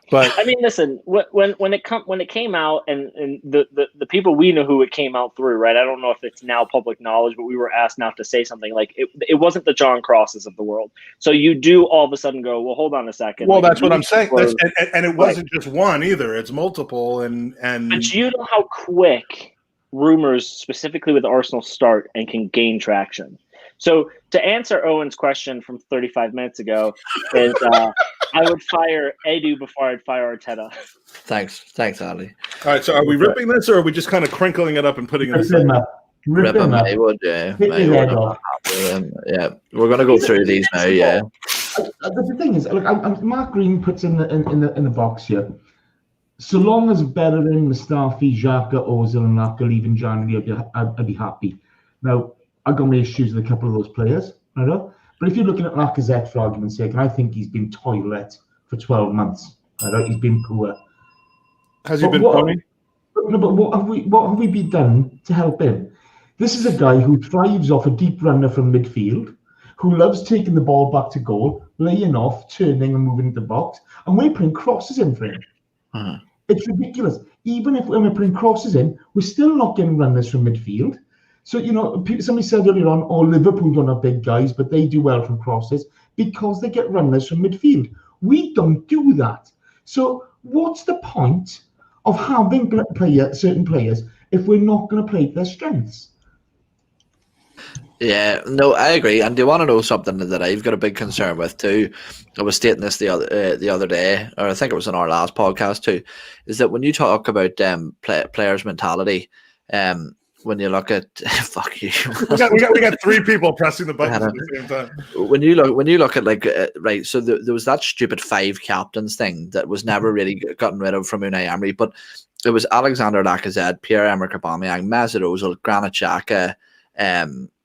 But I mean, listen, when it came out, and the people we know who it came out through, right? I don't know if it's now public knowledge, but we were asked not to say something. Like it wasn't the John Crosses of the world. So you do all of a sudden go, well, hold on a second. Well, that's what I'm saying. And it wasn't just one either. It's multiple. But you know how quick rumors, specifically with Arsenal, start and can gain traction. So to answer Owen's question from 35 minutes ago is I would fire Edu before I'd fire Arteta. Thanks, Andy. All right, so are we ripping this, or are we just kind of crinkling it up and putting it in? Rip him, Maywood, yeah. We're going to go through these now, yeah. The thing is, look, Mark Green puts in the box here. So long as Bellerin, Mustafi, Xhaka, Ozil, and Laka leave in January, I'd be happy. Now, I've got my issues with a couple of those players, I know. But if you're looking at Lacazette, for argument's sake, and I think he's been toilet for 12 months. I know he's been poor. Has he been funny? No, but what have we been done to help him? This is a guy who thrives off a deep runner from midfield, who loves taking the ball back to goal, laying off, turning and moving into the box, and we're putting crosses in for him. Uh-huh. It's ridiculous. Even if when we're putting crosses in, we're still not getting runners from midfield. So, somebody said earlier on, Liverpool don't have big guys, but they do well from crosses because they get runners from midfield. We don't do that. So what's the point of having certain players if we're not going to play to their strengths? Yeah, no, I agree. And do you want to know something that I've got a big concern with too? I was stating this the other day, or I think it was in our last podcast too, is that when you talk about players' mentality, when you look at fuck you, we got 3 people pressing the buttons at the same time. When you look at right, so there was that stupid 5 captains thing that was never really gotten rid of from Unai Emery, but it was Alexander Lacazette, Pierre-Emerick Aubameyang, Mesut Ozil, Granit Xhaka,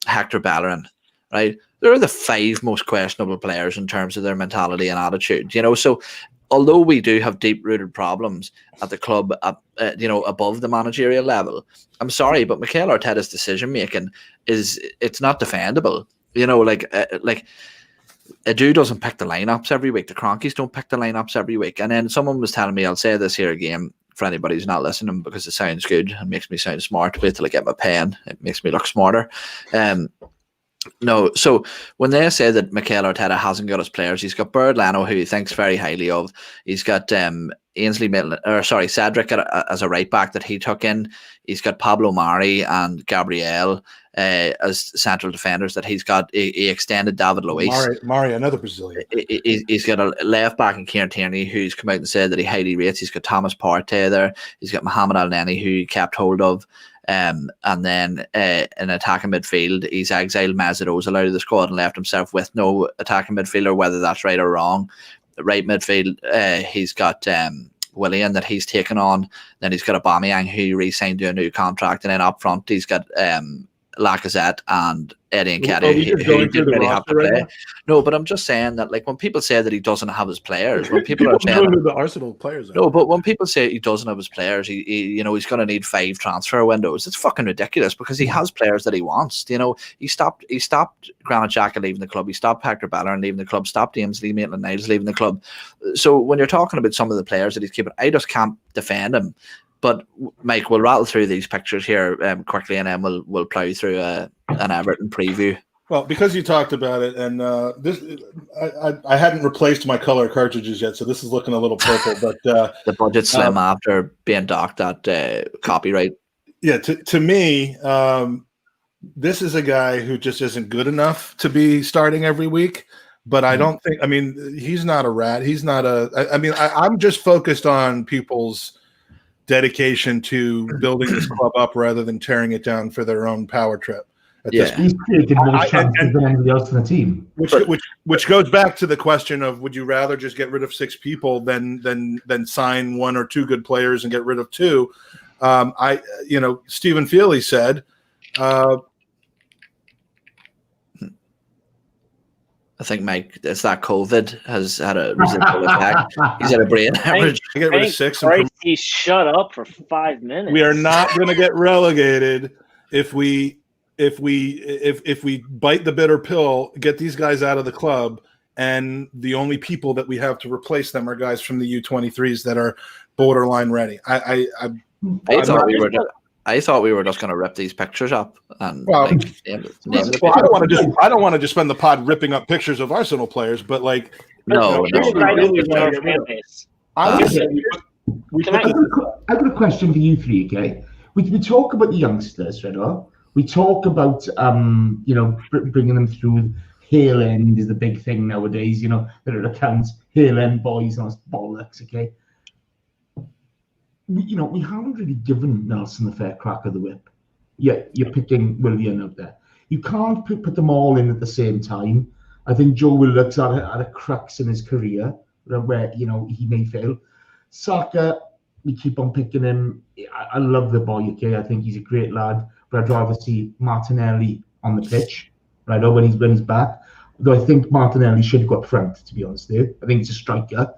Hector Bellerin, right? They're the 5 most questionable players in terms of their mentality and attitude. So although we do have deep-rooted problems at the club, above the managerial level, I'm sorry, but Mikel Arteta's decision-making it's not defendable. Edu doesn't pick the lineups every week. The Cronkies don't pick the lineups every week. And then someone was telling me, I'll say this here again for anybody who's not listening because it sounds good and makes me sound smart. Wait till I get my pen. It makes me look smarter. No, so when they say that Mikel Arteta hasn't got his players, he's got Bird Leno, who he thinks very highly of. He's got Cedric as a right back that he took in. He's got Pablo Mari and Gabriel as central defenders that he's got. He extended David Luiz. Mari, another Brazilian. He's got a left back in Kieran Tierney who's come out and said that he highly rates. He's got Thomas Partey there. He's got Mohamed Al Neni who he kept hold of. And then in attacking midfield, he's exiled Mesut Ozil out of the squad and left himself with no attacking midfielder, whether that's right or wrong. Right midfield, he's got Willian that he's taken on. Then he's got Aubameyang who re-signed to a new contract, and then up front he's got Lacazette and Eddie Nketiah who didn't really have to play. No, but I'm just saying that, like, when people say that he doesn't have his players, when people are saying who the Arsenal players are. No, but when people say he doesn't have his players, he he's going to need 5 transfer windows. It's fucking ridiculous because he has players that he wants. You know, he stopped Granit Xhaka leaving the club. He stopped Hector Bellerin leaving the club. Stopped Ainsley Maitland-Niles leaving the club. So when you're talking about some of the players that he's keeping, I just can't defend him. But Mike, we'll rattle through these pictures here quickly, and then we'll plough through an Everton preview. Well, because you talked about it, and I hadn't replaced my color cartridges yet, so this is looking a little purple. But the budget's slim after being docked at copyright. Yeah, to me, this is a guy who just isn't good enough to be starting every week. But I don't think. I mean, he's not a rat. He's not a. I mean, I'm just focused on people's dedication to building this club up rather than tearing it down for their own power trip. He's created more chances than anybody else in the team. Which goes back to the question of, would you rather just get rid of 6 people than sign 1 or 2 good players and get rid of 2? Stephen Feely said, I think, Mike, it's that COVID has had a residual effect. He's had a brain hemorrhage. Get rid of 6. He shut up for 5 minutes. We are not going to get relegated if we bite the bitter pill, get these guys out of the club, and the only people that we have to replace them are guys from the U23s that are borderline ready. I thought we were just going to rip these pictures up. And I don't want to just spend the pod ripping up pictures of Arsenal players, but like I've got a question for you 3, okay? We talk about the youngsters, right? We talk about bringing them through. Hale End is the big thing nowadays. That it accounts Hale End boys and bollocks, okay? We haven't really given Nelson a fair crack of the whip. Yeah, you're picking Willian out there. You can't put them all in at the same time. I think Joe Willock's at a crux in his career where he may fail. Saka, we keep on picking him. I love the boy, okay? I think he's a great lad, but I'd rather see Martinelli on the pitch, right? When he's back. Though I think Martinelli should go up front, to be honest with you. I think he's a striker.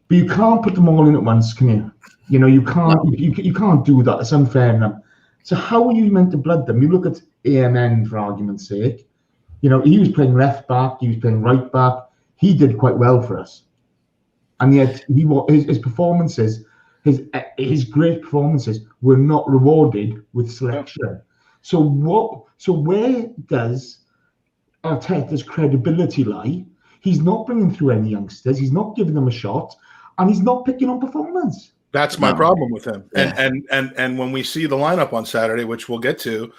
But you can't put them all in at once, can you? You can't. You can't do that. It's unfair enough. So how are you meant to blood them? You look at AMN for argument's sake. He was playing left back. He was playing right back. He did quite well for us, and yet his performances, his great performances, were not rewarded with selection. So where does Arteta's credibility lie? He's not bringing through any youngsters. He's not giving them a shot, and he's not picking on performance. That's my problem with him. Yeah. And when we see the lineup on Saturday, which we'll get to,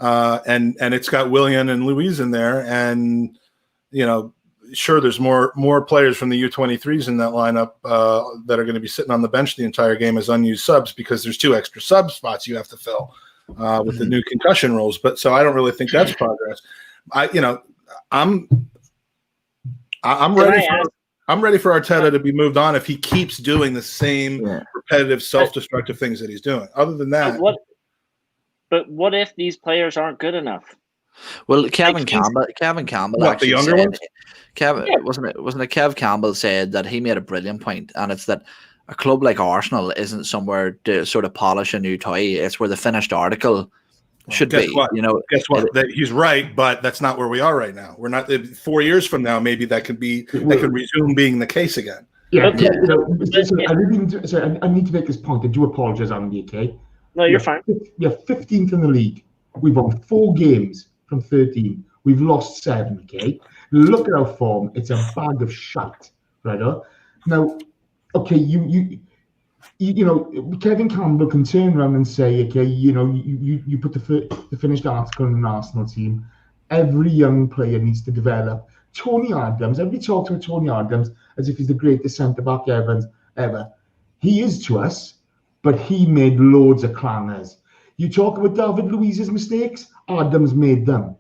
and it's got Willian and Luiz in there, and sure, there's more players from the U23s in that lineup that are going to be sitting on the bench the entire game as unused subs because there's 2 extra sub spots you have to fill with the new concussion rules. But so I don't really think that's progress. I'm ready. I'm ready for Arteta to be moved on if he keeps doing the same repetitive, self-destructive things that he's doing. Other than that, but what if these players aren't good enough? Well, Kevin Campbell what, the younger ones? Wasn't it Kev Campbell said that he made a brilliant point, and it's that a club like Arsenal isn't somewhere to sort of polish a new toy. It's where the finished article should guess be. what? You know, Guess what? He's right, but that's not where we are right now. We're not. 4 years from now, maybe that could resume being the case again. Yeah, Okay. I need to make this point. I do apologize, Andy. Okay. No, you're fine. We are 15th in the league. We've won 4 games from 13. We've lost 7. Okay. Look at our form. It's a bag of shite, right? Now, okay, you know, Kevin Campbell can turn around and say, okay, you know, you put the finished article in an Arsenal team. Every young player needs to develop. Tony Adams, everybody talks about Tony Adams as if he's the greatest centre-back ever. He is to us, but he made loads of clangers. You talk about David Luiz's mistakes, Adams made them.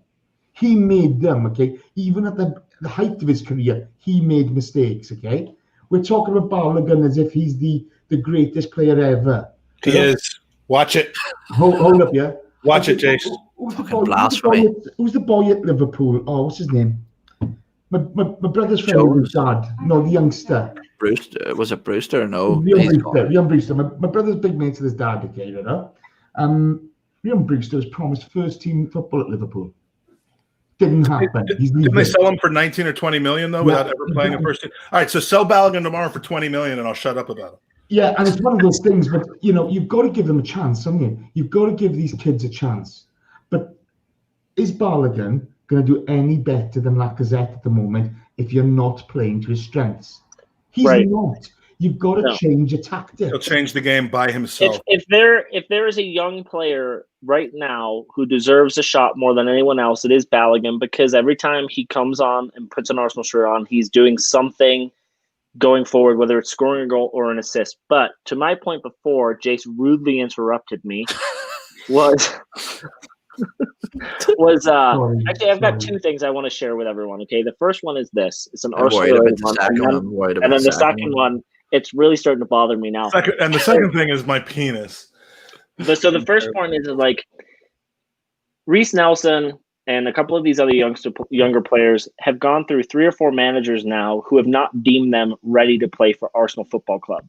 He made them, okay? Even at the height of his career, he made mistakes, okay? We're talking about Balogun as if he's the greatest player ever. He is. Watch it. Hold up, yeah? Watch it, Jace. Who's the boy at Liverpool? Oh, what's his name? My brother's friend with his dad. No, the youngster. Brewster. Was it Brewster? No. Leon Brewster. My brother's big mates with his dad, okay, you know? Leon Brewster was promised first team football at Liverpool. Didn't happen. Didn't they sell him for 19 or 20 million though, without ever playing a first team? All right, so sell Balogun tomorrow for 20 million, and I'll shut up about it. Yeah, and it's one of those things. But you know, you've got to give them a chance, haven't you? You've got to give these kids a chance. But is Balogun going to do any better than Lacazette at the moment if you're not playing to his strengths? He's not. You've got to change a tactic. He'll change the game by himself. If there is a young player right now who deserves a shot more than anyone else, it is Balogun, because every time he comes on and puts an Arsenal shirt on, he's doing something going forward, whether it's scoring a goal or an assist. But to my point before, Jace rudely interrupted me. Actually, I've got 2 things I want to share with everyone. Okay, the first one is this: it's an Arsenal one, and then the second one, it's really starting to bother me now. And the second thing is my penis. So the first point is like Reece Nelson and a couple of these other younger players have gone through 3 or 4 managers now who have not deemed them ready to play for Arsenal Football Club.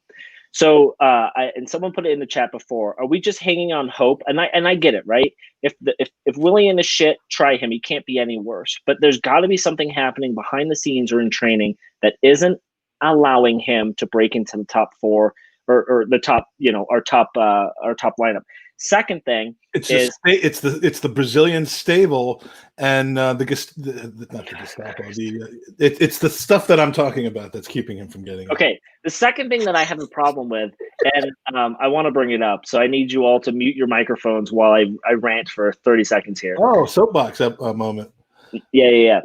So, and someone put it in the chat before, are we just hanging on hope? And I get it, right? If Willian is shit, try him. He can't be any worse. But there's got to be something happening behind the scenes or in training that isn't allowing him to break into the top 4 or the top, you know, our top lineup. Second thing it's the Brazilian stable and not the Gestapo. It's the stuff that I'm talking about that's keeping him from getting it. Okay. The second thing that I have a problem with, and I want to bring it up, so I need you all to mute your microphones while I rant for 30 seconds here. Oh, soapbox a moment. Yeah.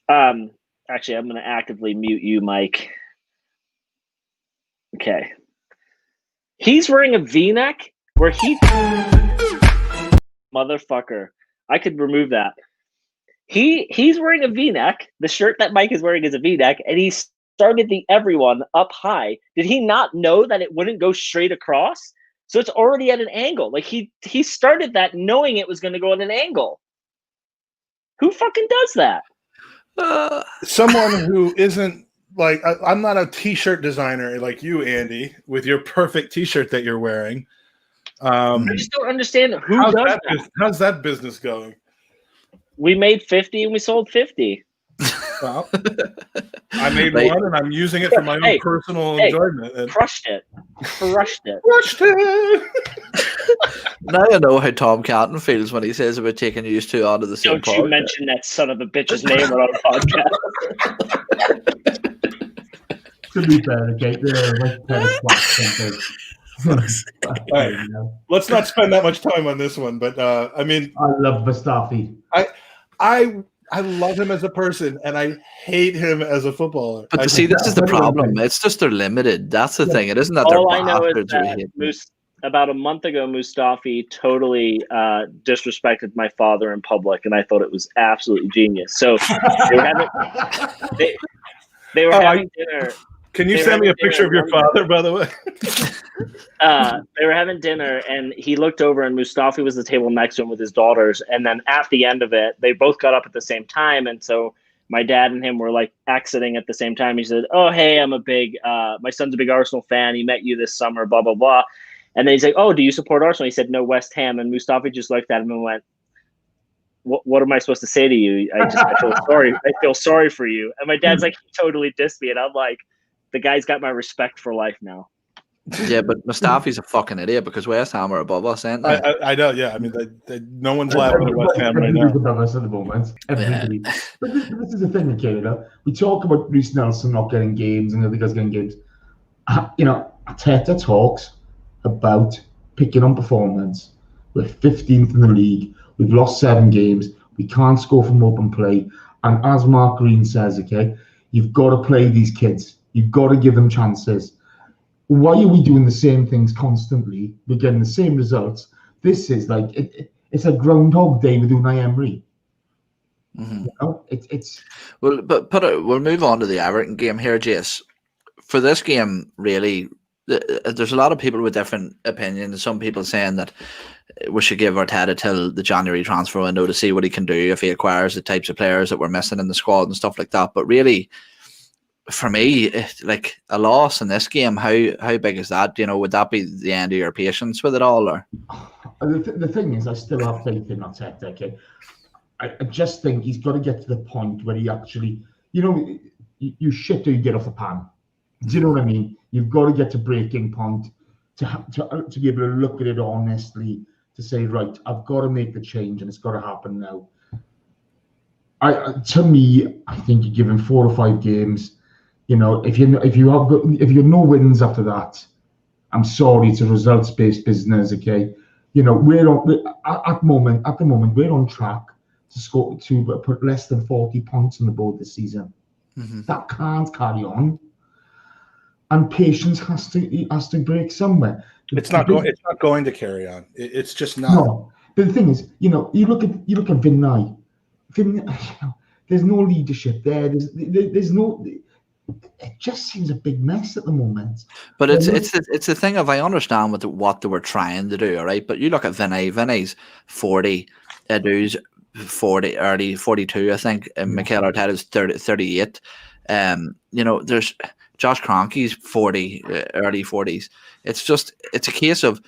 Actually, I'm going to actively mute you, Mike. Okay. He's wearing a V-neck where motherfucker. I could remove that. He's wearing a V-neck. The shirt that Mike is wearing is a V-neck, and he started the everyone up high. Did he not know that it wouldn't go straight across? So it's already at an angle. Like he started that knowing it was going to go at an angle. Who fucking does that? Someone who isn't like I'm not a t-shirt designer like you, Andy, with your perfect t-shirt that you're wearing. I just don't understand who does that. How's that business going? We made 50 and we sold 50. Well, I made one and I'm using it for my own personal enjoyment. And crushed it. Now I know how Tom Catton feels when he says about taking you 2 out of the same podcast. Don't you mention that son of a bitch's name on our podcast. To be fair, right. Let's not spend that much time on this one, but I mean, I love Mustafi. I love him as a person, and I hate him as a footballer. But this is the problem. It's just they're limited. That's the thing. It isn't that all they're I know is that about a month ago, Mustafi totally disrespected my father in public, and I thought it was absolutely genius. So they were having dinner. Can you send me a picture of your father, by the way? They were having dinner, and he looked over, and Mustafi was at the table next to him with his daughters. And then at the end of it, they both got up at the same time. And so my dad and him were like exiting at the same time. He said, "Oh, hey, my son's a big Arsenal fan. He met you this summer, blah, blah, blah." And then he's like, "Oh, do you support Arsenal?" He said, "No, West Ham." And Mustafi just looked at him and went, What am I supposed to say to you? I feel sorry. I feel sorry for you." And my dad's like, "He totally dissed me." And I'm like, the guy's got my respect for life now. Yeah, but Mustafi's a fucking idiot because West Ham are above us, ain't they? I know. Yeah, I mean, no one's laughing at West Ham right now. Everybody's above us at the moment. Everybody. Yeah. But this is the thing, okay, you know? We talk about Reece Nelson not getting games and the other guys getting games. You know, Arteta talks about picking on performance. We're 15th in the league. We've lost 7 games. We can't score from open play. And as Mark Green says, okay, you've got to play these kids. You've got to give them chances. Why are we doing the same things constantly? We're getting the same results. This is like it's a Groundhog Day with Unai Emery. Mm-hmm. You know, it's well, but we'll move on to the Everton game here, Jace. For this game, really, there's a lot of people with different opinions. Some people saying that we should give Arteta till the January transfer window to see what he can do if he acquires the types of players that we're missing in the squad and stuff like that. But really, for me, like a loss in this game, how big is that? You know, would that be the end of your patience with it all? Or the thing is, I still have faith in Arteta. Okay, I just think he's got to get to the point where he actually, you know, you shit or you get off the pan. Do you know what I mean? You've got to get to breaking point to be able to look at it honestly, to say, right, I've got to make the change and it's got to happen now. To me, I think you give him 4 or 5 games. You know, if you have no wins after that, I'm sorry, it's a results-based business. Okay, you know at the moment we're on track to put less than 40 points on the board this season. Mm-hmm. That can't carry on, and patience has to break somewhere. It's not going to carry on. It's just not. No, but the thing is, you know, you look at Vinay. There's no leadership there. There's no. It just seems a big mess at the moment. But it's the thing of, I understand what they were trying to do, all right? But you look at Vinny. Vinny's 40, Edu's 40, early 42, I think. And Mikel Arteta's 38. You know, there's Josh Kroenke's 40, early 40s. It's a case of,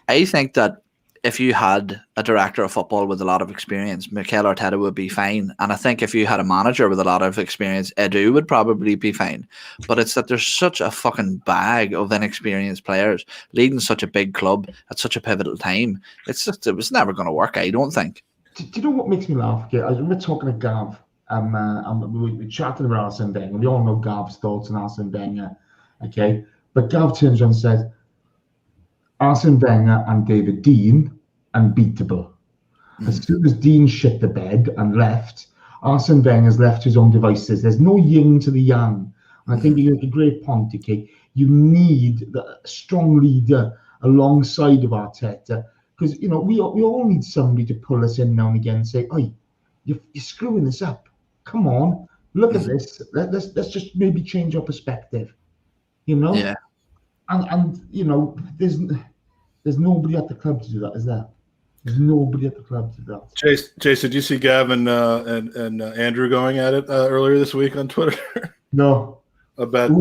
I think that if you had a director of football with a lot of experience, Mikel Arteta would be fine. And I think if you had a manager with a lot of experience, Edu would probably be fine. But it's that there's such a fucking bag of inexperienced players leading such a big club at such a pivotal time. It was never going to work, I don't think. Do you know what makes me laugh? Okay, I remember talking to Gav. We were chatting about Arsene Wenger. We all know Gav's thoughts on Arsene Wenger. Okay, but Gav turns around and says, Arsene Wenger and David Dean unbeatable. As soon as Dean shit the bed and left, Arsene Wenger's left to his own devices. There's no yin to the yang. And I think you make a great point, okay? You need a strong leader alongside of Arteta. Because, you know, we all need somebody to pull us in now and again and say, "Oi, you're screwing this up. Come on, look at this. Let's just maybe change our perspective." You know? Yeah. And you know, there's nobody at the club to do that, is there? There's nobody at the club to do that. Chase, did you see Gavin and Andrew going at it earlier this week on Twitter? No. About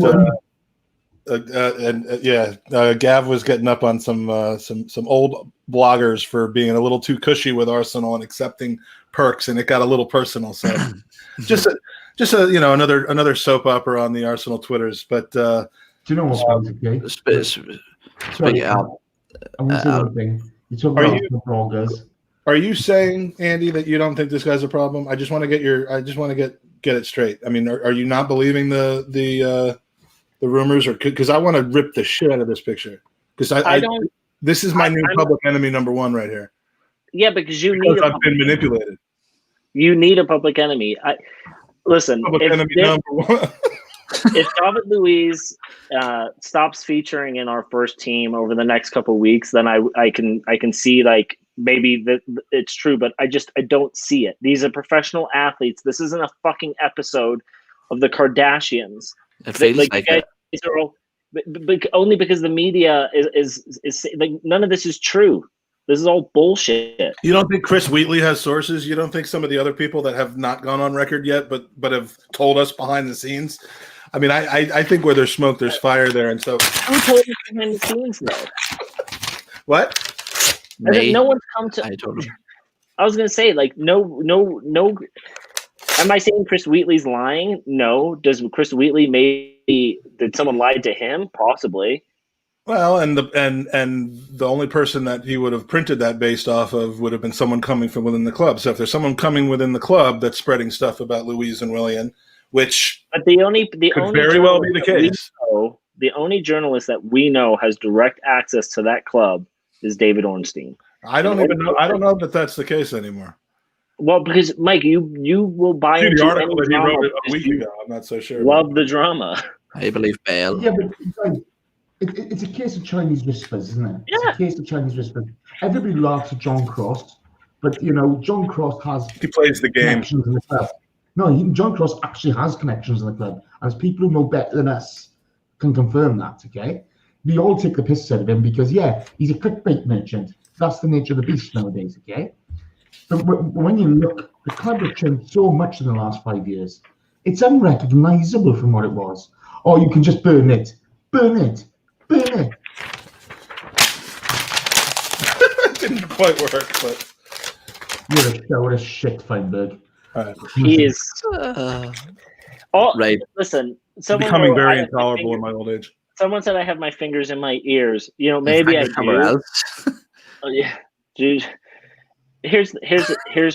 Gav was getting up on some old bloggers for being a little too cushy with Arsenal and accepting perks, and it got a little personal. So just a you know, another soap opera on the Arsenal Twitters. But do you know what's okay? Speaking out. I want to say one thing. You talk about bloggers. Are you saying, Andy, that you don't think this guy's a problem? I just want to get it straight. I mean, are you not believing the rumors, or because I want to rip the shit out of this picture? Because I don't. This is my new public enemy number 1 right here. Yeah, because I've been manipulated. You need a public enemy. Listen. Public enemy number 1. If David Luiz stops featuring in our first team over the next couple of weeks, then I can see, like, maybe that it's true, but I don't see it. These are professional athletes. This isn't a fucking episode of the Kardashians. It feels like it. Are all, but only because the media is like, none of this is true. This is all bullshit. You don't think Chris Wheatley has sources? You don't think some of the other people that have not gone on record yet, but have told us behind the scenes? I mean, I think where there's smoke, there's fire there, and so who told us behind the scenes though? What? No one's come to. I was gonna say, like, no. Am I saying Chris Wheatley's lying? No. Does Chris Wheatley did someone lie to him? Possibly. Well, and the only person that he would have printed that based off of would have been someone coming from within the club. So if there's someone coming within the club that's spreading stuff about Louise and Willian, which but the only very well be the case. The only journalist that we know has direct access to that club is David Ornstein. I don't even know. I don't know that that's the case anymore. Well, because Mike, you will buy into the article that he wrote a week ago. I'm not so sure. Love the drama. I believe Bale. Yeah, but it's a case of Chinese whispers, isn't it? Yeah. It's a case of Chinese whispers. Everybody laughs at John Cross, but John Cross he plays the game. Connections in the club. No, John Cross actually has connections in the club, and as people who know better than us can confirm that. Okay, we all take the piss out of him because he's a clickbait merchant. That's the nature of the beast nowadays. Okay. But when you look, the club has changed so much in the last 5 years. It's unrecognizable from what it was. Or you can just burn it. Burn it. Burn it. It didn't quite work, but... You're a shower of shit, Feinberg. He is... right. Listen, becoming very intolerable in my old age. Someone said I have my fingers in my ears. Maybe I do. Oh, yeah. Dude. Here's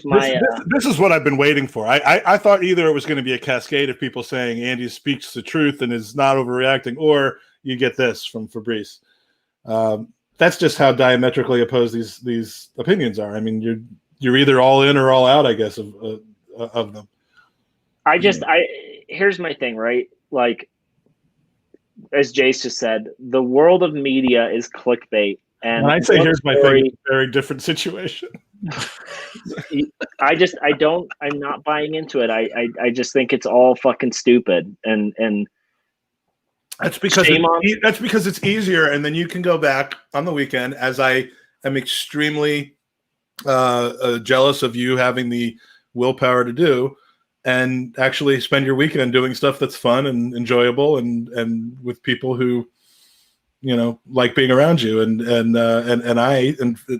my this is what I've been waiting for. I thought either it was going to be a cascade of people saying Andy speaks the truth and is not overreacting, or you get this from Fabrice. That's just how diametrically opposed these opinions are. I mean, you're either all in or all out, I guess, of them. Here's my thing, right? Like, as Jace just said, the world of media is clickbait. And when I say here's my thing, it's a very different situation. I'm not buying into it. I just think it's all fucking stupid. And that's because it's easier. And then you can go back on the weekend, as I am extremely jealous of you having the willpower to do, and actually spend your weekend doing stuff that's fun and enjoyable and with people who, like being around you and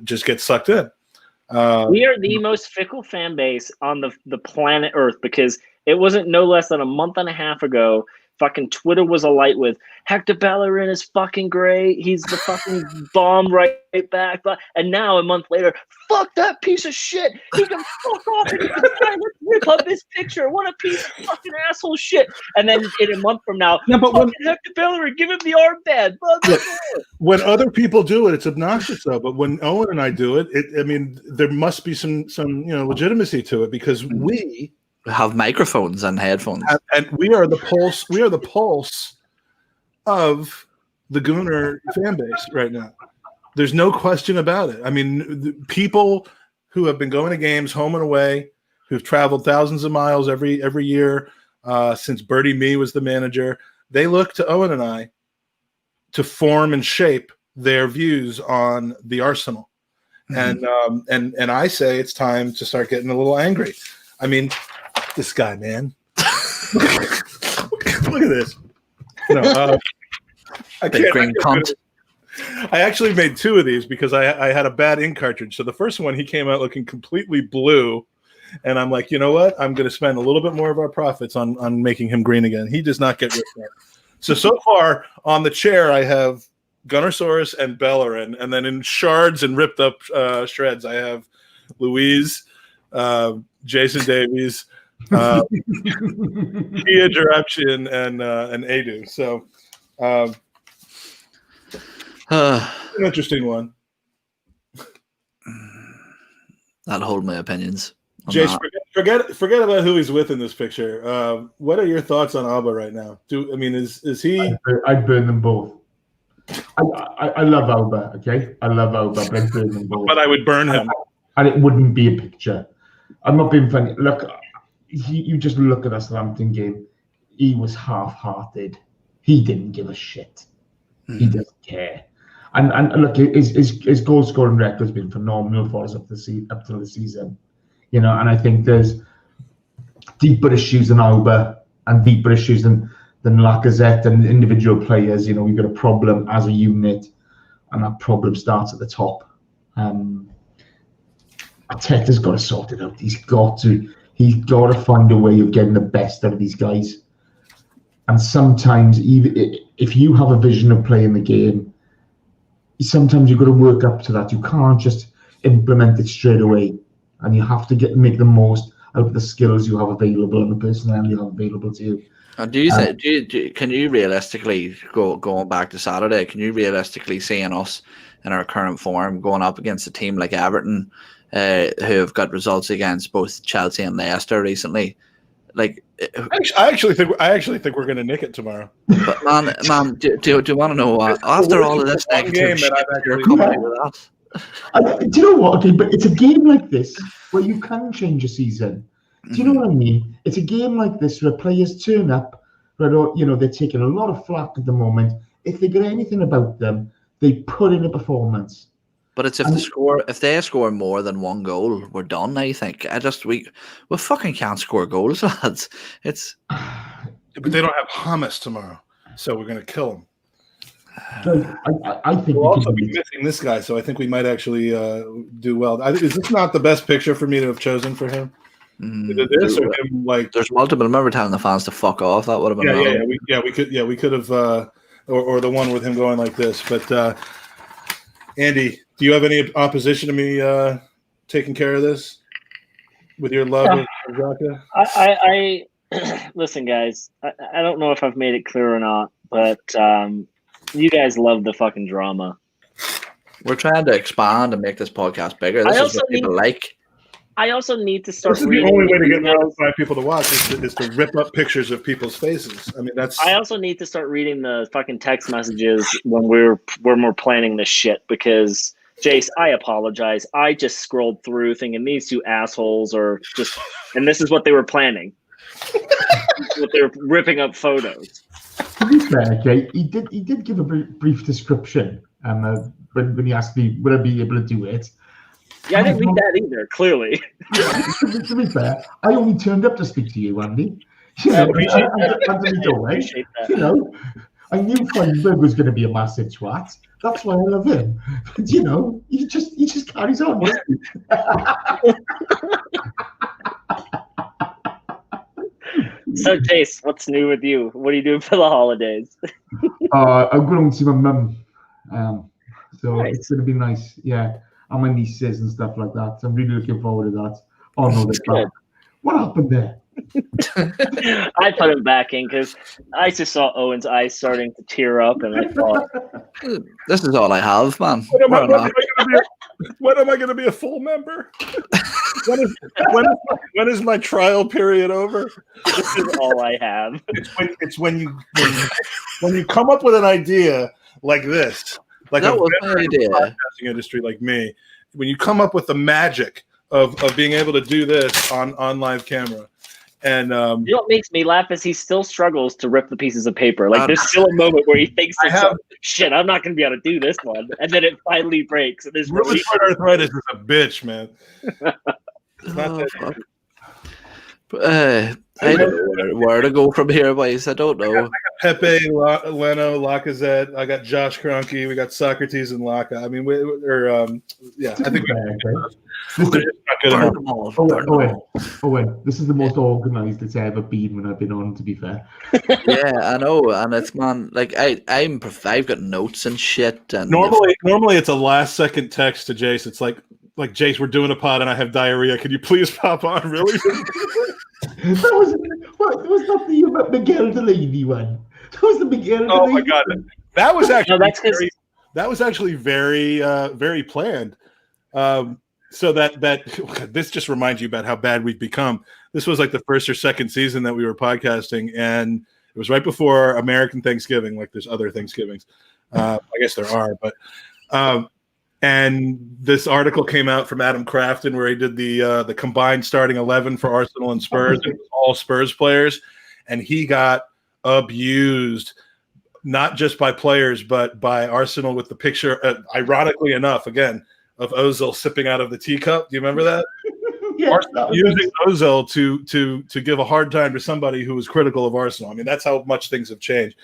just get sucked in. We are the most fickle fan base on the planet Earth, because it wasn't no less than a month and a half ago. Fucking Twitter was alight with Hector Bellerin is fucking great. He's the fucking bomb right back. And now a month later, fuck that piece of shit. He can fuck off and he can let's rip up this picture. What a piece of fucking asshole shit. And then in a month from now, fucking Hector Bellerin, give him the armband. When other people do it, it's obnoxious though. But when Eoin and I do it, there must be some legitimacy to it, because we have microphones and headphones, and we are the pulse. We are the pulse of the Gooner fan base right now. There's no question about it. I mean, the people who have been going to games home and away, who've traveled thousands of miles every year since Bertie Mee was the manager, they look to Eoin and I to form and shape their views on the Arsenal. Mm-hmm. And I say it's time to start getting a little angry. I mean, this guy, man. Look at this. I can't. I actually made two of these because I had a bad ink cartridge. So the first one, he came out looking completely blue. And I'm like, you know what? I'm going to spend a little bit more of our profits on making him green again. He does not get rid of it. So far on the chair, I have Gunnersaurus and Bellerin. And then in shards and ripped up shreds, I have Louise, Jason Davies, Kia Joorabchian, and Edu. So an interesting one. I'll hold my opinions. Jace, forget about who he's with in this picture. What are your thoughts on Alba right now? Is he? I'd burn them both. I love Alba. Okay, I love Alba, but I'd burn them both. But I would burn him, and it wouldn't be a picture. I'm not being funny. Look, you just look at that Southampton game. He was half-hearted. He didn't give a shit. He doesn't care. And look, his goal scoring record has been phenomenal for us up till the season. And I think there's deeper issues than Alba and deeper issues than Lacazette and individual players. We've got a problem as a unit and that problem starts at the top. Arteta's got to sort it out. He's got to find a way of getting the best out of these guys. And sometimes, even if you have a vision of playing the game, sometimes you've got to work up to that. You can't just implement it straight away, and you have to make the most out of the skills you have available and the personnel you have available to you. And do you think? Can you realistically going back to Saturday? Can you realistically seeing us in our current form going up against a team like Everton, who have got results against both Chelsea and Leicester recently? Like, I actually think we're going to nick it tomorrow. But man, do you want to know what? After all of this negative shit, you're coming with that. Do you know what? Okay, but it's a game like this where you can change a season. Do you know what I mean? It's a game like this where players turn up, but they're taking a lot of flack at the moment. If they get anything about them, they put in a performance. But it's if they score more than one goal, we're done. I think. We fucking can't score goals, lads. It's. But they don't have hummus tomorrow, so we're going to kill them. I think we'll also be missing this guy, so I think we might actually do well. Is this not the best picture for me to have chosen for him? This or him, like, there's multiple. Remember telling the fans to fuck off. That would have been we could have or the one with him going like this. But Andy, do you have any opposition to me taking care of this with your love of Xhaka? I listen, guys. I don't know if I've made it clear or not, but you guys love the fucking drama. We're trying to expand and make this podcast bigger. This is what people like. I also need to start. This is the only way to get notified people to watch is to rip up pictures of people's faces. I mean, that's. I also need to start reading the fucking text messages when we're planning this shit because Jace, I apologize. I just scrolled through thinking these two assholes are just, and this is what they were planning. What they're ripping up photos. To be fair, okay, he did give a brief description when he asked me would I be able to do it. Yeah, I didn't read that either, clearly. To be fair, I only turned up to speak to you, Andy. I knew Feinberg was going to be a massive twat. That's why I love him. But, he just carries on. So, Jace, what's new with you? What are you doing for the holidays? I'm going to see my mum. So nice. It's going to be nice. Yeah. And my nieces and stuff like that. So I'm really looking forward to that. Oh no, that's bad. What happened there? I put him back in because I just saw Owen's eyes starting to tear up, and I thought, "This is all I have, man." When am I going to be a full member? When is my trial period over? This is all I have. It's when you come up with an idea like this. Like that a was my idea. Podcasting industry like me, when you come up with the magic of being able to do this on live camera, and you know what makes me laugh is he still struggles to rip the pieces of paper. Like there's still a moment where he thinks, "Shit, I'm not going to be able to do this one," and then it finally breaks. And there's rheumatoid arthritis is a bitch, man. It's not that. I don't know where to go from here, boys. I don't know. I got Pepe, Leno, Lacazette. I got Josh Kroenke. We got Socrates and Laka. I mean, I think Owen, this is the most organised it's ever been when I've been on. To be fair. Yeah, I know, and it's like I've got notes and shit. And normally it's a last second text to Jace. It's like Jace, we're doing a pod and I have diarrhea. Can you please pop on? Really? That was not the Miguel Delaney one. That was the Miguel Delaney. Oh my god, that was actually very very planned. So that this just reminds you about how bad we've become. This was like the first or second season that we were podcasting, and it was right before American Thanksgiving. Like there's other Thanksgivings, I guess there are, but. And this article came out from Adam Crafton where he did the combined starting 11 for Arsenal and Spurs. It was all Spurs players, and he got abused, not just by players but by Arsenal with the picture, ironically enough, again, of Ozil sipping out of the teacup. Do you remember that? Yeah, Arsenal using Ozil to give a hard time to somebody who was critical of Arsenal. I mean, that's how much things have changed.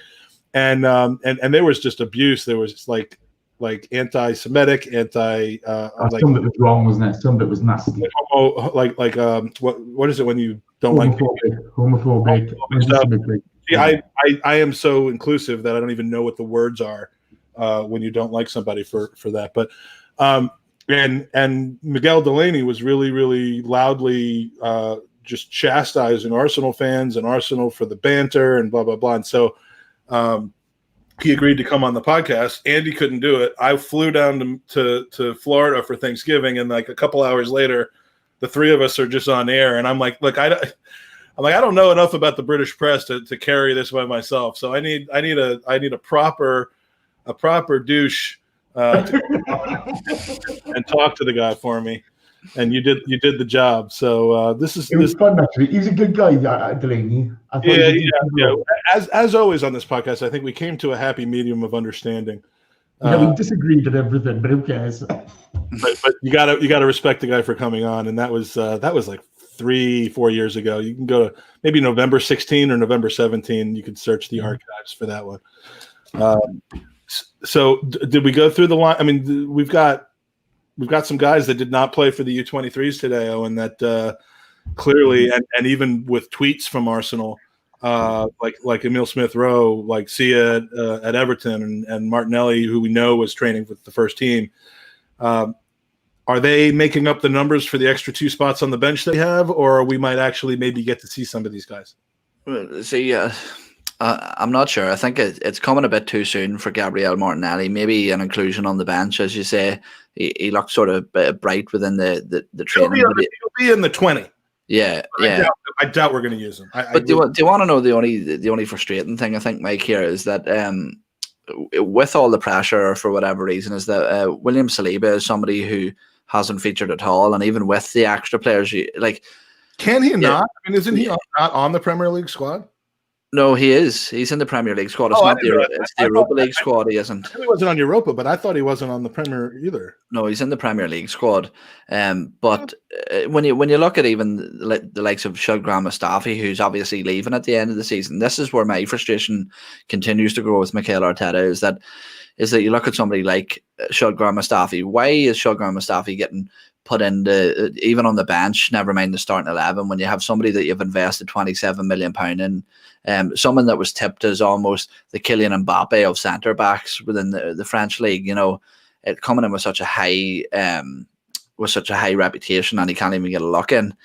And there was just abuse. There was just like like anti-Semitic, Some of it was wrong, wasn't it? Some of it was nasty. What is it when you don't like homophobic, anti-Semitic. See, I am so inclusive that I don't even know what the words are when you don't like somebody for that. But and Miguel Delaney was really, really loudly just chastising Arsenal fans and Arsenal for the banter and blah blah blah. And so he agreed to come on the podcast. Andy couldn't do it. I flew down to Florida for Thanksgiving, and like a couple hours later, the three of us are just on air. And I'm like, look, I don't know enough about the British press to carry this by myself. So I need a proper douche and talk to the guy for me. And you did the job. So it was fun actually. He was a good guy, Delaney. Yeah. As always on this podcast, I think we came to a happy medium of understanding. We disagreed on everything, but who cares? But you gotta respect the guy for coming on, and that was like 3-4 years ago. You can go to maybe November 16 or November 17. You can search the archives for that one. So did we go through the line? I mean, we've got some guys that did not play for the U23s today, Owen, that clearly, and even with tweets from Arsenal, like Emile Smith-Rowe, like Sia at Everton, and Martinelli, who we know was training with the first team. Are they making up the numbers for the extra 2 spots on the bench they have, or we might actually maybe get to see some of these guys? See, I'm not sure. I think it's coming a bit too soon for Gabriel Martinelli. Maybe an inclusion on the bench, as you say. He looks sort of bright within the training. He'll be in the 20. Yeah. I doubt we're going to use him. But do you want to know the only frustrating thing I think, Mike, here is that with all the pressure for whatever reason, is that William Saliba is somebody who hasn't featured at all, and even with the extra players, can he not? I mean, isn't he not on the Premier League squad? No, he is. He's in the Premier League squad. It's the Europa League squad. He isn't. He wasn't on Europa, but I thought he wasn't on the Premier either. No, he's in the Premier League squad. But when you look at even the likes of Shulgram Mustafi, who's obviously leaving at the end of the season, this is where my frustration continues to grow with Mikel Arteta. Is that you look at somebody like Shulgram Mustafi. Why is Shulgram Mustafi getting put into even on the bench? Never mind the starting 11. When you have somebody that you've invested £27 million in. Someone that was tipped as almost the Kylian Mbappe of centre backs within the French league, it coming in with such a high reputation, and he can't even get a look in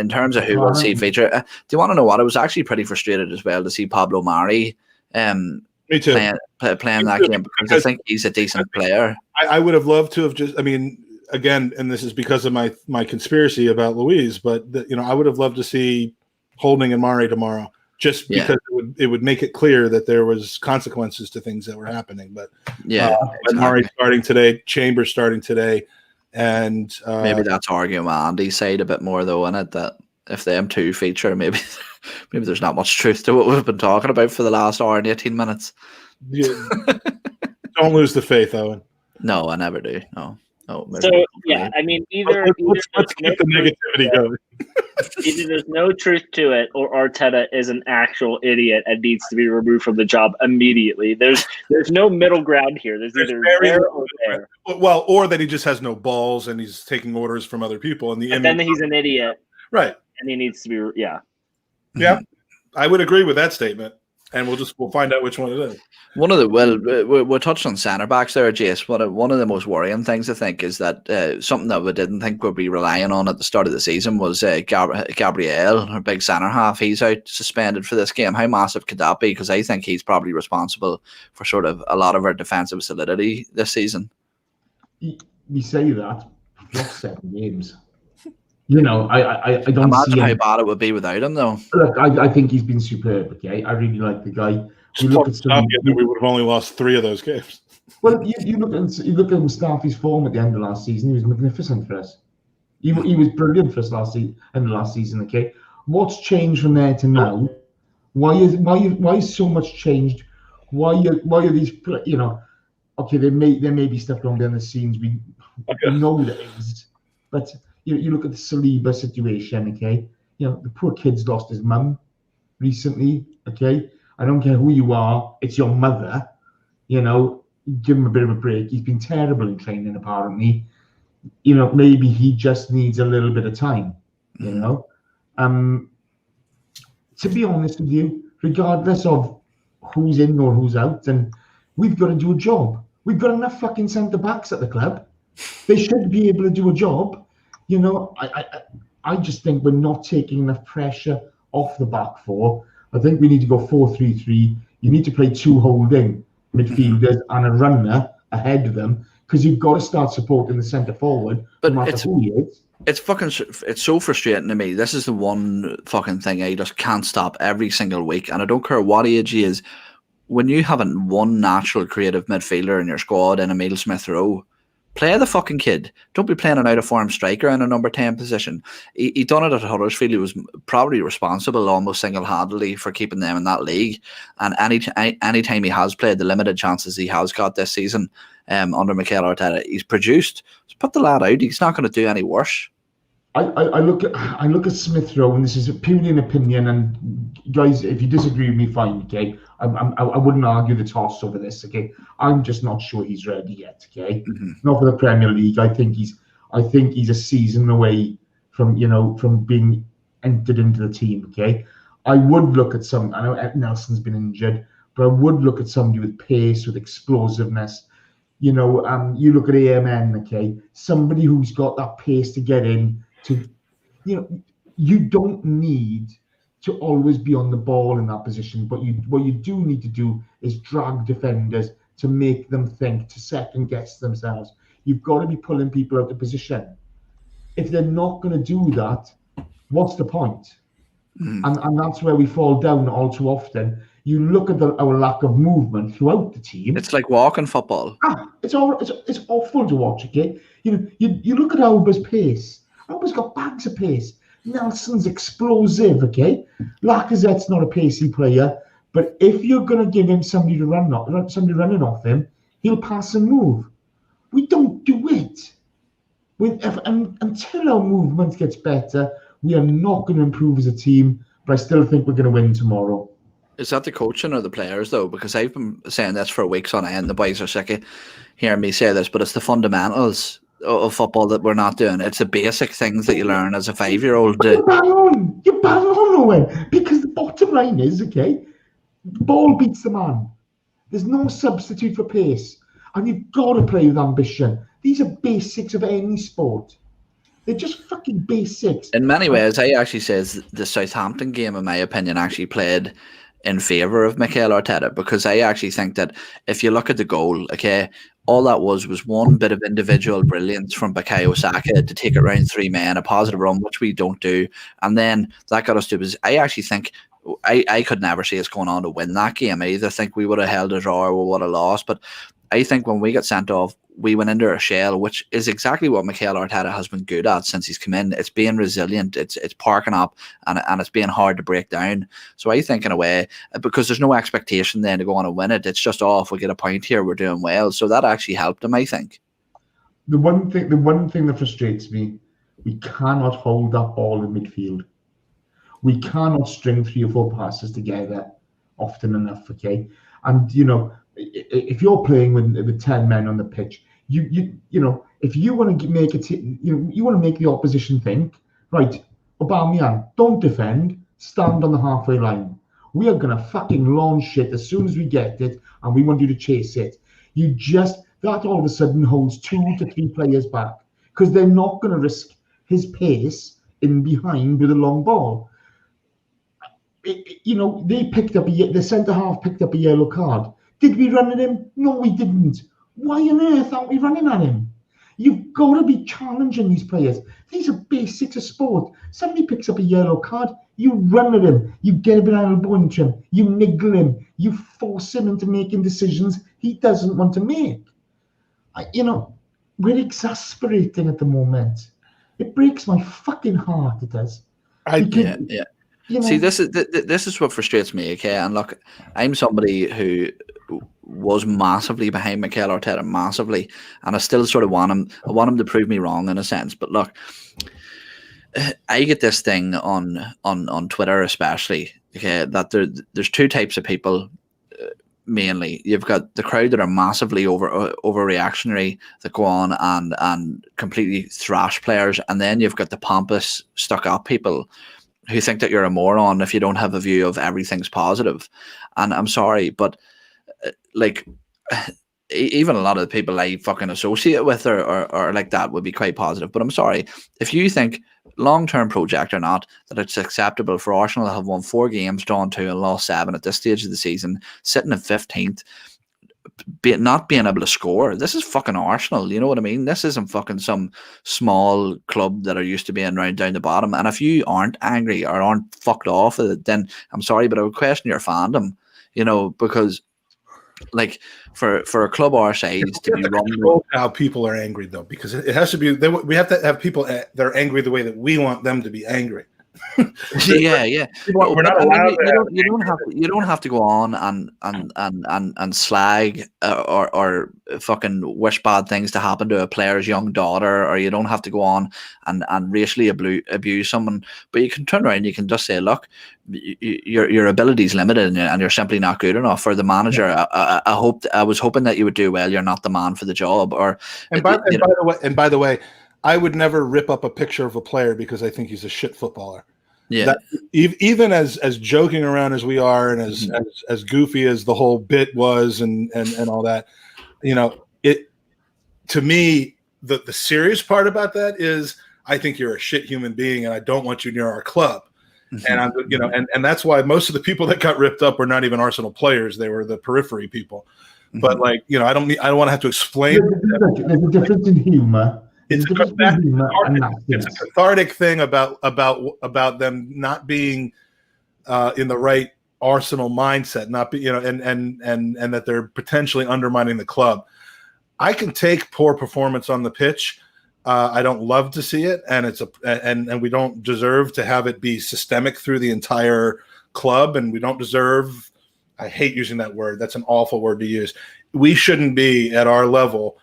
terms of who will see feature. Do you want to know what? I was actually pretty frustrated as well to see Pablo Mari Me too. playing that game, because I think he's a decent player. I would have loved to have just. I mean, again, and this is because of my conspiracy about Luiz, but I would have loved to see Holding and Mari tomorrow. Just because it would make it clear that there was consequences to things that were happening. But exactly. Murray starting today, Chambers starting today, and maybe that's arguing with Andy's side a bit more though, in it, that if them two feature, maybe there's not much truth to what we've been talking about for the last hour and 18 minutes. Yeah. Don't lose the faith, Owen. No, I never do. No. So I mean, let's keep the negativity going. Either there's no truth to it, or Arteta is an actual idiot and needs to be removed from the job immediately. There's no middle ground here. There's either there or there. Well, or that he just has no balls and he's taking orders from other people. And then he's an idiot, right? And he needs to be Yeah, I would agree with that statement. And we'll find out which one it is. We're touched on centre backs there, Jace. One of the most worrying things I think is that something that we didn't think we'd be relying on at the start of the season was Gabriel, our big centre half. He's out suspended for this game. How massive could that be? Because I think he's probably responsible for sort of a lot of our defensive solidity this season. We say that for 7 games. I don't imagine how bad it would be without him, though. Look, I think he's been superb. Okay, I really like the guy. We would have only lost 3 of those games. Well, you look at Mustafi's form at the end of last season. He was magnificent for us. He was brilliant for us last season. Okay, what's changed from there to now? Why is so much changed? Why are these? Okay, there may be stuff going behind the scenes. We know there is, but. You look at the Saliba situation, okay? The poor kid's lost his mum recently, okay? I don't care who you are, it's your mother, give him a bit of a break. He's been terrible in training, apparently. Maybe he just needs a little bit of time. To be honest with you, regardless of who's in or who's out, and we've got to do a job. We've got enough fucking centre backs at the club. They should be able to do a job. I just think we're not taking enough pressure off the back four. I think we need to go 4-3-3. You need to play 2 holding midfielders and a runner ahead of them, because you've got to start supporting the centre forward, no matter who he is. It's so frustrating to me. This is the one fucking thing I just can't stop every single week, and I don't care what age he is. When you haven't one natural creative midfielder in your squad in Emile Smith-Rowe, play the fucking kid. Don't be playing an out-of-form striker in a number 10 position. He done it at Huddersfield. He was probably responsible almost single-handedly for keeping them in that league. And any time he has played, the limited chances he has got this season under Mikel Arteta, he's produced. So put the lad out. He's not going to do any worse. I look at Smith-Rowe, and this is purely an opinion. And guys, if you disagree with me, fine. Okay, I wouldn't argue the toss over this. Okay, I'm just not sure he's ready yet. Okay, not for the Premier League. I think he's a season away from being entered into the team. Okay, I would look at I know Nelson's been injured, but I would look at somebody with pace, with explosiveness. You look at AMN. Okay, somebody who's got that pace to get in. You don't need to always be on the ball in that position, but what you do need to do is drag defenders to make them think, to second guess themselves. You've got to be pulling people out of position. If they're not going to do that, what's the point? And that's where we fall down all too often. You look at our lack of movement throughout the team. It's like walking football. It's awful to watch. Okay, you look at Alba's pace. Alba's got bags of pace. Nelson's explosive. Okay, Lacazette's not a pacey player, but if you're going to give him somebody running off him, he'll pass and move. We don't do it. Until our movement gets better, we are not going to improve as a team. But I still think we're going to win tomorrow. Is that the coaching or the players, though? Because I've been saying this for weeks on end. The boys are sick of hearing me say this, but it's the fundamentals of football that we're not doing. It's the basic things that you learn as a 5-year-old. You're bang on, Owen. Because the bottom line is, okay, the ball beats the man. There's no substitute for pace. And you've got to play with ambition. These are basics of any sport. They're just fucking basics. In many ways, I actually says the Southampton game, in my opinion, actually played in favour of Mikel Arteta, because I actually think that if you look at the goal, okay, all that was one bit of individual brilliance from Bukayo Saka to take it round 3 men, a positive run, which we don't do. And then that got us to, I actually think, I could never see us going on to win that game. I either think we would have held a draw or we would have lost. But I think when we got sent off, we went into a shell, which is exactly what Mikel Arteta has been good at since he's come in. It's being resilient, it's parking up, and it's being hard to break down. So I think in a way, because there's no expectation then to go on and win it, it's just, if we get a point here, we're doing well. So that actually helped him, I think. The one thing that frustrates me, we cannot hold that ball in midfield. We cannot string 3 or 4 passes together often enough, okay? And, if you're playing with 10 men on the pitch, if you want to make you want to make the opposition think, right, Aubameyang, don't defend, stand on the halfway line. We are gonna fucking launch it as soon as we get it, and we want you to chase it. That all of a sudden holds 2 to 3 players back, because they're not gonna risk his pace in behind with a long ball. The centre half picked up a yellow card. Did we run at him? No, we didn't. Why on earth aren't we running at him? You've got to be challenging these players. These are basics of sport. Somebody picks up a yellow card, you run at him, you get a bit of elbow into him, you niggle him, you force him into making decisions he doesn't want to make. We're exasperating at the moment. It breaks my fucking heart, it does. See, this is what frustrates me, okay? And look, I'm somebody who was massively behind Mikel Arteta, massively, and I still sort of want him to prove me wrong in a sense. But look, I get this thing on Twitter especially, okay, that there's 2 types of people. mainly. You've got the crowd that are massively overreactionary, that go on and completely thrash players, and then you've got the pompous, stuck-up people who think that you're a moron if you don't have a view of everything's positive. And I'm sorry, but like, even a lot of the people I fucking associate with or like that would be quite positive. But I'm sorry, if you think, long-term project or not, that it's acceptable for Arsenal to have won 4 games, drawn 2 and lost 7 at this stage of the season, sitting in 15th, not being able to score. This is fucking Arsenal, you know what I mean? This isn't fucking some small club that are used to being right down the bottom. And if you aren't angry or aren't fucked off with it, then I'm sorry, but I would question your fandom, you know, because like for a club our size to be wrong, how people are angry though, because it has to be. We have to have people that are angry the way that we want them to be angry. yeah. We're not allowed. You don't have to go on and slag or fucking wish bad things to happen to a player's young daughter, or you don't have to go on and racially abuse someone. But you can turn around and you can just say, look, your ability is limited and you're simply not good enough. For the manager, I was hoping that you would do well. You're not the man for the job. By the way, I would never rip up a picture of a player because I think he's a shit footballer. Yeah. Even as joking around as we are, and as goofy as the whole bit was, and all that, you know, it, to me, the serious part about that is I think you're a shit human being, and I don't want you near our club. And I'm, you know, and that's why most of the people that got ripped up were not even Arsenal players; they were the periphery people. But like, you know, I don't want to have to explain. There's a difference in humor. It's a cathartic thing about them not being in the right Arsenal mindset, not be, you know, and that they're potentially undermining the club. I can take poor performance on the pitch. I don't love to see it, and and we don't deserve to have it be systemic through the entire club, and we don't deserve. I hate using that word. That's an awful word to use. We shouldn't be at our level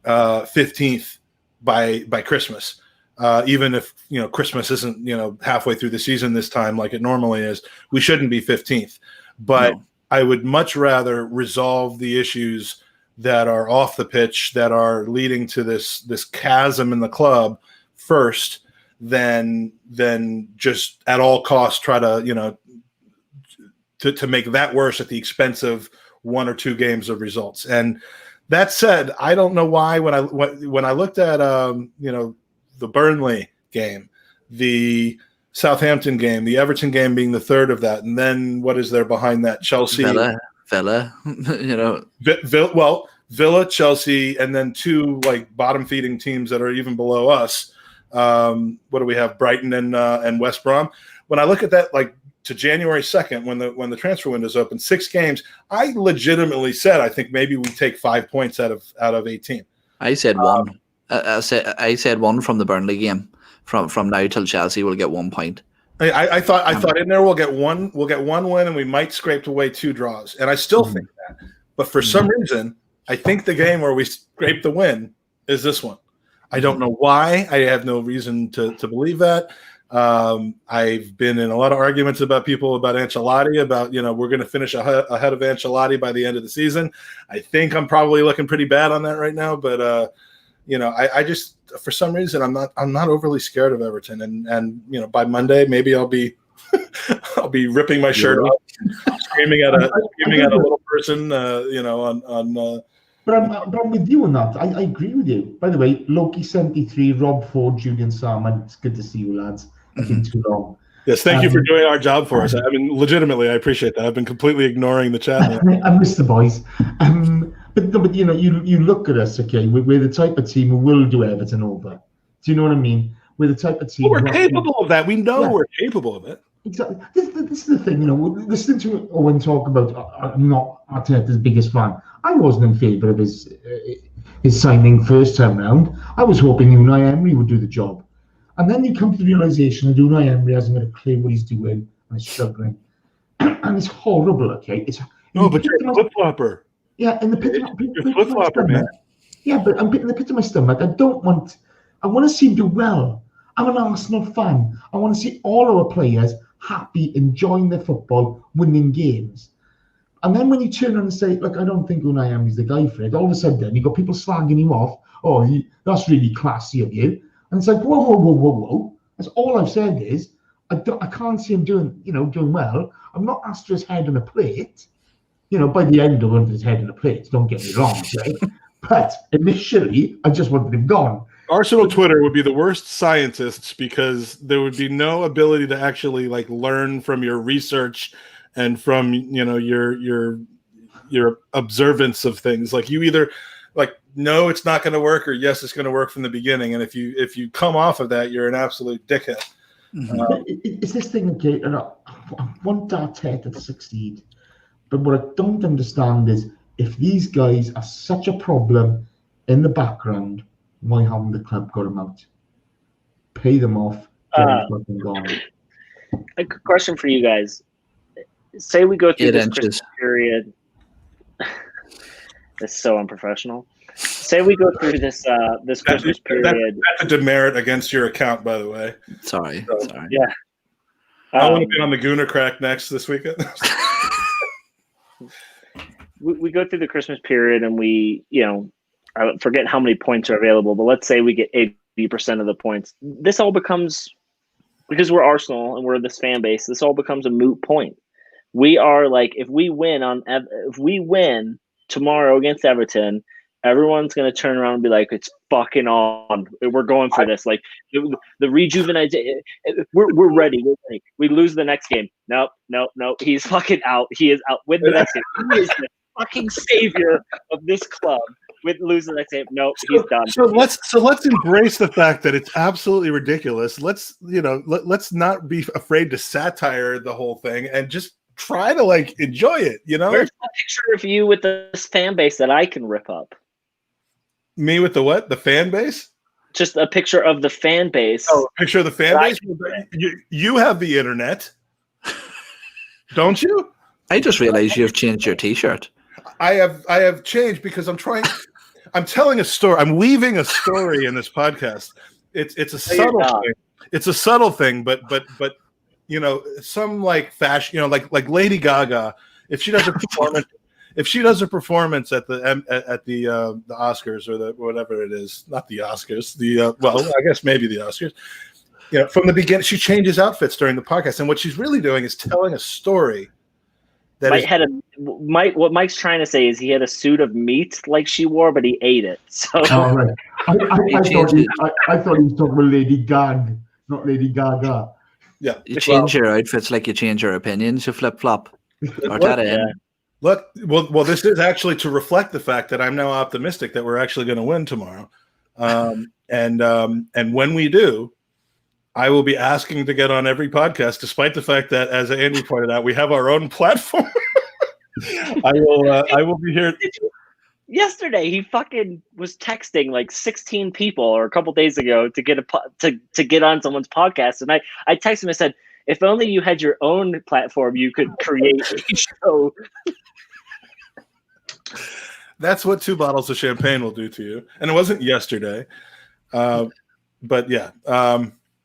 15th by Christmas, even if, you know, Christmas isn't, you know, halfway through the season this time like it normally is. We shouldn't be 15th, but no. I would much rather resolve the issues that are off the pitch, that are leading to this chasm in the club first, than just at all costs try to, you know, to make that worse at the expense of 1 or 2 games of results. And that said, I don't know why when I looked at you know, the Burnley game, the Southampton game, the Everton game being the third of that, and then what is there behind that? Chelsea, Villa, you know, Villa, Chelsea, and then 2 like bottom feeding teams that are even below us. What do we have? Brighton and West Brom. When I look at that, like, to January 2nd, when the transfer window is open, 6 games, I legitimately said I think maybe we take 5 points out of 18. I said 1. I said 1 from the Burnley game. From now till Chelsea, we'll get 1 point. I thought in there we'll get one win, and we might scrape away 2 draws, and I still think that. But for some reason, I think the game where we scrape the win is this one. I don't know why. I have no reason to believe that. I've been in a lot of arguments about Ancelotti, about, you know, we're going to finish ahead of Ancelotti by the end of the season. I think I'm probably looking pretty bad on that right now, but you know, I just, for some reason, I'm not overly scared of Everton, and you know, by Monday maybe I'll be ripping my shirt off, screaming at a little person, you know, on. But I'm with you on that. I agree with you. By the way, Loki 73, Rob Ford, Julian Salmon. It's good to see you, lads. It's been too long. Yes, thank you for doing our job for us. I mean, legitimately, I appreciate that. I've been completely ignoring the chat. I miss the boys. But you know, you look at us, okay? We're the type of team who will do Everton over. Do you know what I mean? We're the type of team. Well, we're capable of that. We know we're capable of it. Exactly. This is the thing, you know. Listening to Eoin talk about, I'm not Arteta's biggest fan. I wasn't in favour of his signing first time round. I was hoping Unai Emery would do the job, and then you come to the realization that Unai Emery hasn't got a clue what he's doing and he's struggling, and it's horrible. Okay, but you're a flip flopper. Yeah, in the pit of my stomach. Man. Yeah, but I'm in the pit of my stomach. I want to see him do well. I'm an Arsenal fan. I want to see all our players happy, enjoying their football, winning games. And then when you turn around and say, look, I don't think Unai is the guy for it, all of a sudden you've got people slagging him off. Oh, that's really classy of you. And it's like, whoa. That's all I've said is, I can't see him doing well. I'm not after his head on a plate. By the end, I wanted his head on a plate. Don't get me wrong, right? But initially, I just wanted him gone. Arsenal Twitter would be the worst scientists because there would be no ability to actually learn from your research and from your observance of things. Like you either no, it's not going to work, or yes, it's going to work from the beginning. And if you come off of that, you're an absolute dickhead. It's this thing, okay, and I want Arteta to succeed, but what I don't understand is if these guys are such a problem in the background, why haven't the club got them out? Pay them off, get them fucking gone. A question for you guys. Say we go through this Christmas period. It's so unprofessional. Say we go through this Christmas period. That's a demerit against your account, by the way. Sorry. Yeah. I want to be on the Gooner Crack next this weekend. we go through the Christmas period and we, I forget how many points are available, but let's say we get 80% of the points. This all becomes, because we're Arsenal and we're this fan base, this all becomes a moot point. We are if we win tomorrow against Everton, everyone's going to turn around and be like, it's fucking on. We're going for this. The rejuvenation. We're ready. We're ready. We lose the next game. Nope. He's fucking out. He is out. Win the next game. He is the fucking savior of this club. With losing the next game. Nope, he's done. So let's embrace the fact that it's absolutely ridiculous. Let's not be afraid to satire the whole thing and just try to enjoy it. Where's a picture of you with this fan base that I can rip up? Me with the what? The fan base? Just a picture of the fan base. Oh, a picture of the fan base? You have the internet, don't you? I just realized you've changed your T-shirt. I have changed because I'm telling a story. I'm weaving a story in this podcast. It's a subtle thing. It's a subtle thing, but some fashion, like Lady Gaga, if she does a performance. If she does a performance at the Oscars or the whatever it is, not the Oscars, I guess maybe the Oscars. From the beginning, she changes outfits during the podcast, and what she's really doing is telling a story. What Mike's trying to say is he had a suit of meat like she wore, but he ate it. So right. I thought he was talking about Lady Gag, not Lady Gaga. Yeah, you change your outfits like you change your opinions. You flip flop. Look, well, this is actually to reflect the fact that I'm now optimistic that we're actually going to win tomorrow, and when we do, I will be asking to get on every podcast, despite the fact that, as Andy pointed out, we have our own platform. I will be here. Yesterday, he fucking was texting 16 people, or a couple days ago, to get on someone's podcast, and I texted him and said, if only you had your own platform, you could create a show. That's what 2 bottles of champagne will do to you. And it wasn't yesterday. But yeah.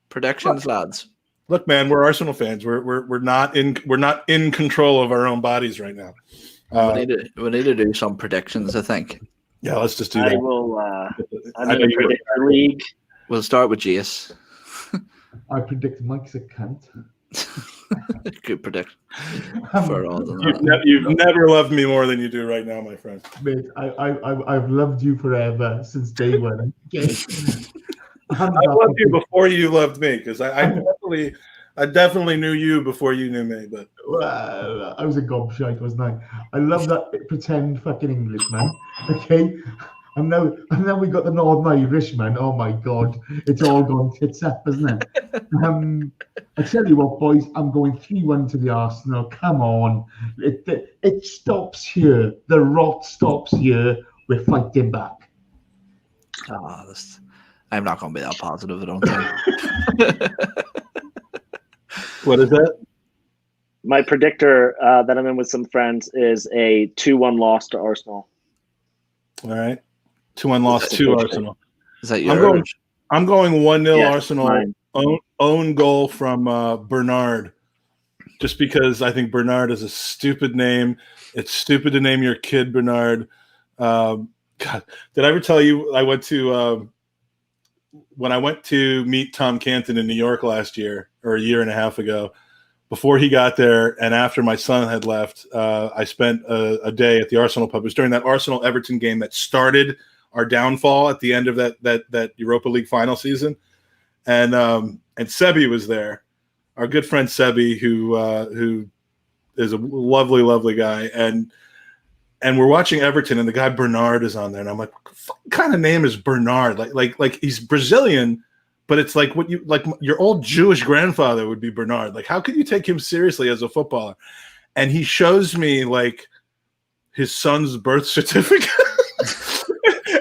Predictions, lads. Look, man, we're Arsenal fans. We're not in control of our own bodies right now. We need to do some predictions, I think. Yeah, let's just do that. I will I'm going to predict our league. We'll start with Jace. I predict Mike's a cunt. Good prediction. You've never loved me more than you do right now, my friend. Mate, I've loved you forever since day one. I loved you before you loved me, because I definitely knew you before you knew me. But well, I was a gobshite, wasn't I? I love that pretend fucking Englishman. Okay. And now we got the Northern Irishman. Oh my God, it's all gone tits up, isn't it? I tell you what, boys, I'm going 3-1 to the Arsenal. Come on, it stops here. The rot stops here. We're fighting back. I'm not going to be that positive, I don't think. What is that? My predictor that I'm in with some friends is a 2-1 loss to Arsenal. All right. 2-1 loss to Arsenal. Is that yours? I'm going 1-0 yeah, Arsenal. Own goal from Bernard. just because I think Bernard is a stupid name. It's stupid to name your kid Bernard. God, did I ever tell you I went to when I went to meet Tom Canton in New York last year or a year and a half ago, before he got there and after my son had left, I spent a day at the Arsenal pub. It was during that Arsenal-Everton game that started our downfall at the end of that Europa League final season. And Sebi was there, our good friend Sebi, who is a lovely, lovely guy. And we're watching Everton, and the guy Bernard is on there, and I'm like, what kind of name is Bernard? Like he's Brazilian, but it's like what you like your old Jewish grandfather would be Bernard. Like, how could you take him seriously as a footballer? And he shows me like his son's birth certificate,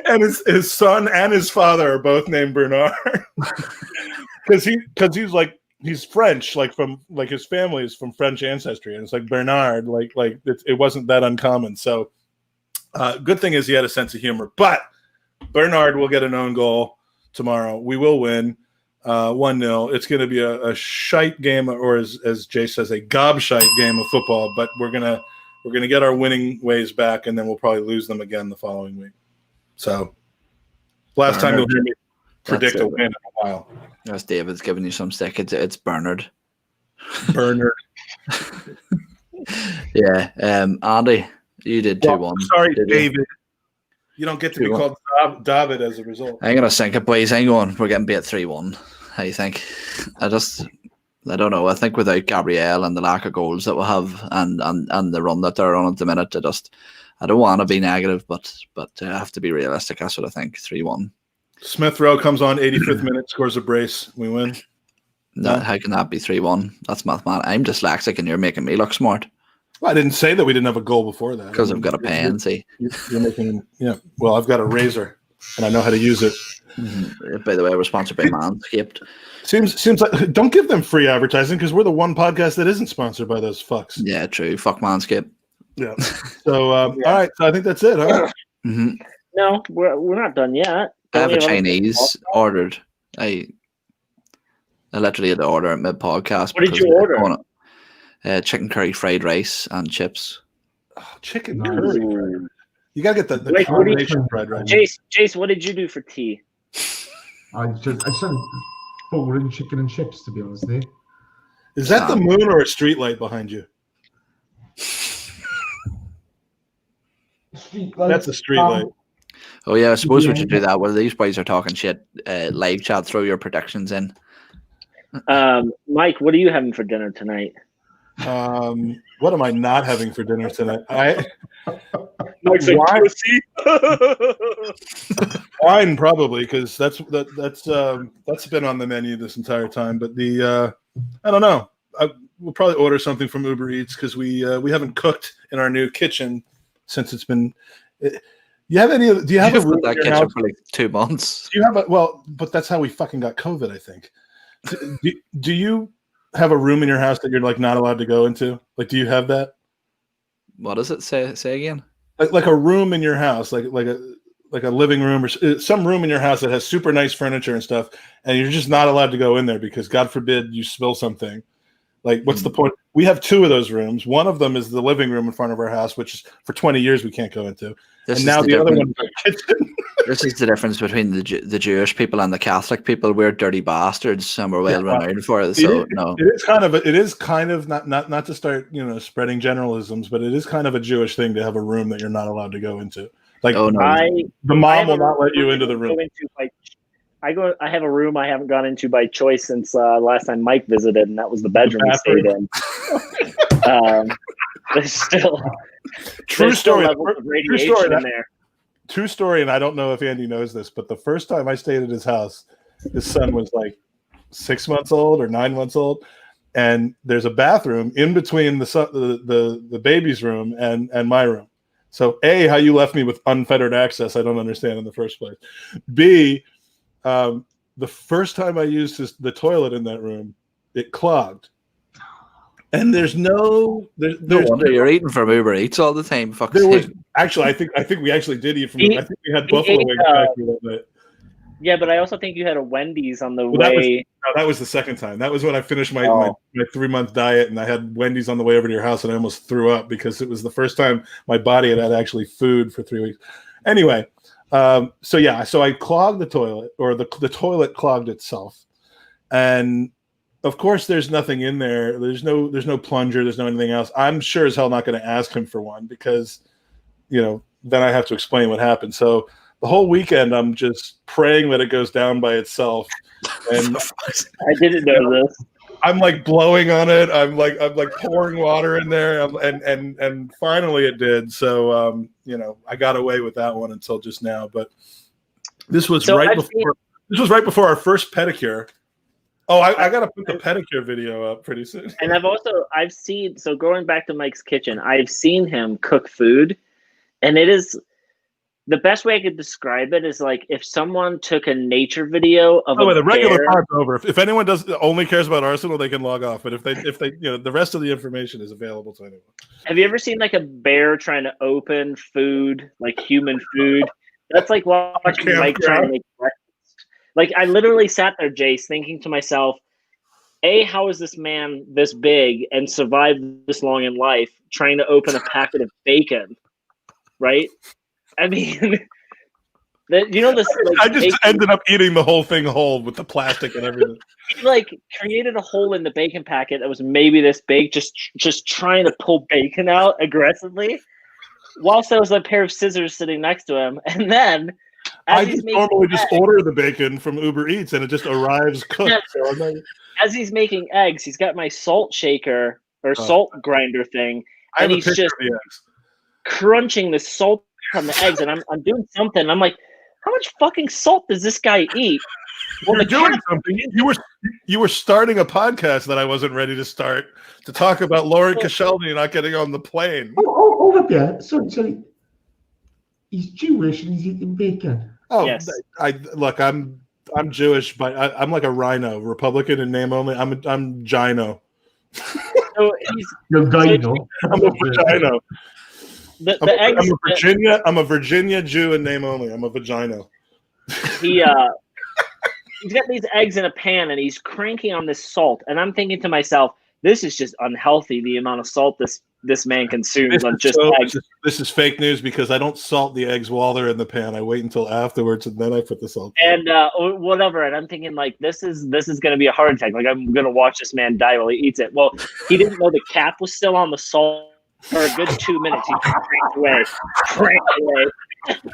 and his son and his father are both named Bernard, because he's French, like his family is from French ancestry, and it's like Bernard, like it wasn't that uncommon. So, good thing is he had a sense of humor. But Bernard will get an own goal tomorrow. We will win 1-0. It's going to be a shite game, or as Jay says, a gobshite game of football. But we're gonna get our winning ways back, and then we'll probably lose them again the following week. So, last time you'll hear me predict a win in a while. As David's giving you some stick, it's Bernard. Bernard. Yeah. Andy, you did 2-1. Sorry, David. You don't get to be called David as a result. I'm gonna sink it, boys. Hang on. We're getting beat 3-1. How do you think? I don't know. I think without Gabriel and the lack of goals that we'll have and the run that they're on at the minute, I don't want to be negative, but I have to be realistic. That's what I think. 3-1. Smith Rowe comes on 85th minute, scores a brace. We win. No, how can that be 3-1? That's mathematics. I'm dyslexic, and you're making me look smart. Well, I didn't say that we didn't have a goal before that. Because I've got a pen, see. You're making, yeah. Well, I've got a razor, and I know how to use it. Mm-hmm. By the way, we're sponsored by Manscaped. Seems like don't give them free advertising because we're the one podcast that isn't sponsored by those fucks. Yeah, true. Fuck Manscaped. Yeah. So, all right. So I think that's it. Huh? Mm-hmm. No, we're not done yet. I have a Chinese ordered. I literally had to order at mid-podcast. What did you order? Chicken curry, fried rice, and chips. Oh, chicken curry. You gotta get the Wait, combination fried rice. Jace, what did you do for tea? I said boring chicken and chips, to be honest. Is that the moon or a street light behind you? That's a street light. Oh yeah, I suppose we should do that. Well, these boys are talking shit. Live chat, throw your predictions in. Mike, what are you having for dinner tonight? What am I not having for dinner tonight? Wine probably, because that's been on the menu this entire time. But I don't know. We'll probably order something from Uber Eats because we haven't cooked in our new kitchen since it's been. Do you have a room that in your kitchen house? for like 2 months? Do you have but that's how we fucking got COVID, I think. Do you have a room in your house that you're like not allowed to go into? Like, do you have that? What does it say again? Like a room in your house, like a living room or some room in your house that has super nice furniture and stuff, and you're just not allowed to go in there because God forbid you spill something. Like, what's the point? We have 2 of those rooms. One of them is the living room in front of our house, which is for 20 years we can't go into. And now the other one is our kitchen. This is the difference between the Jewish people and the Catholic people. We're dirty bastards, and we're well renowned for it. So no, it is kind of not to start spreading generalisms, but it is kind of a Jewish thing to have a room that you're not allowed to go into. Like, oh no, the mom will not let you into the room. I have a room I haven't gone into by choice since last time Mike visited, and that was the bedroom we stayed in. There's still true story. Levels of radiation in there. True story, and I don't know if Andy knows this, but the first time I stayed at his house, his son was like 6 months old or 9 months old, and there's a bathroom in between the baby's room and my room. So A, how you left me with unfettered access, I don't understand in the first place. B, the first time I used the toilet in that room, it clogged. And there's no wonder you're eating from Uber Eats all the time. Actually, I think we actually did eat from. I think we had buffalo wings back here that night. Yeah, but I also think you had a Wendy's on the Well, way. that was the second time. That was when I finished my 3-month diet, and I had Wendy's on the way over to your house, and I almost threw up because it was the first time my body had actually food for 3 weeks. Anyway, so I clogged the toilet, or the toilet clogged itself, and of course there's nothing in there. There's no plunger. There's no anything else. I'm sure as hell not going to ask him for one because, then I have to explain what happened. So the whole weekend, I'm just praying that it goes down by itself. And I didn't know this. I'm like blowing on it. I'm like pouring water in there, and finally it did. So I got away with that one until just now. But this was right before our first pedicure. Oh, I got to put the pedicure video up pretty soon. And I've seen, so going back to Mike's kitchen, I've seen him cook food, and it is. The best way I could describe it is like if someone took a nature video of the regular pod's over. If anyone only cares about Arsenal, they can log off. But if they the rest of the information is available to anyone. Have you ever seen like a bear trying to open food, like human food? That's like watching Mike trying to make breakfast. Like I literally sat there, Jace, thinking to myself, how is this man this big and survived this long in life trying to open a packet of bacon? Right? I mean, this. Like, I just ended up eating the whole thing whole with the plastic and everything. He created a hole in the bacon packet that was maybe this big, just trying to pull bacon out aggressively, whilst there was a pair of scissors sitting next to him. And then, I just normally just order the bacon from Uber Eats and it just arrives cooked. As he's making eggs, he's got my salt shaker or salt grinder thing, and he's just crunching the salt on the eggs, and I'm doing something. I'm like, how much fucking salt does this guy eat? Well, you're doing something. You were starting a podcast that I wasn't ready to start to talk about Lauren Koscielny not getting on the plane. Hold up there. Sorry. He's Jewish and he's eating bacon. Oh, yes. I'm Jewish, but I'm like a rhino, Republican in name only. I'm Gino. So You're Gino. I'm a vagino. Eggs, I'm a Virginia Jew in name only. I'm a vagina. He's got these eggs in a pan and he's cranking on this salt, and I'm thinking to myself, this is just unhealthy, the amount of salt this man consumes on just eggs. This is fake news because I don't salt the eggs while they're in the pan. I wait until afterwards and then I put the salt. And whatever. And I'm thinking like this is going to be a heart attack. Like I'm going to watch this man die while he eats it. Well, he didn't know the cap was still on the salt. For a good 2 minutes, he cranked away,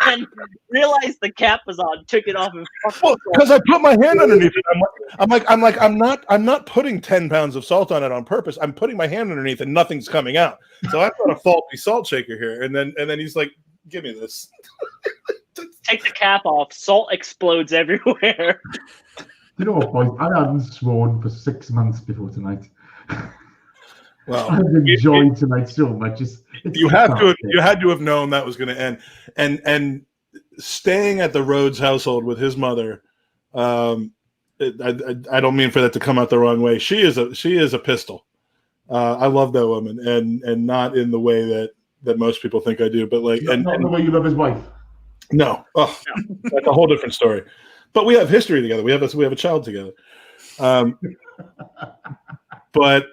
and realized the cap was on. Took it off and because I put my hand underneath it. I'm not putting 10 pounds of salt on it on purpose. I'm putting my hand underneath and nothing's coming out. So I've got a faulty salt shaker here, and then he's like, "Give me this." Take the cap off. Salt explodes everywhere. You know what, boys? I hadn't sworn for 6 months before tonight. Well, I've enjoyed tonight so much. You had to have known that was going to end. And staying at the Rhodes household with his mother, I don't mean for that to come out the wrong way. She is a pistol. I love that woman, and not in the way that most people think I do. But like, not the way you love his wife. No, that's a whole different story. But we have history together. We have a child together. But.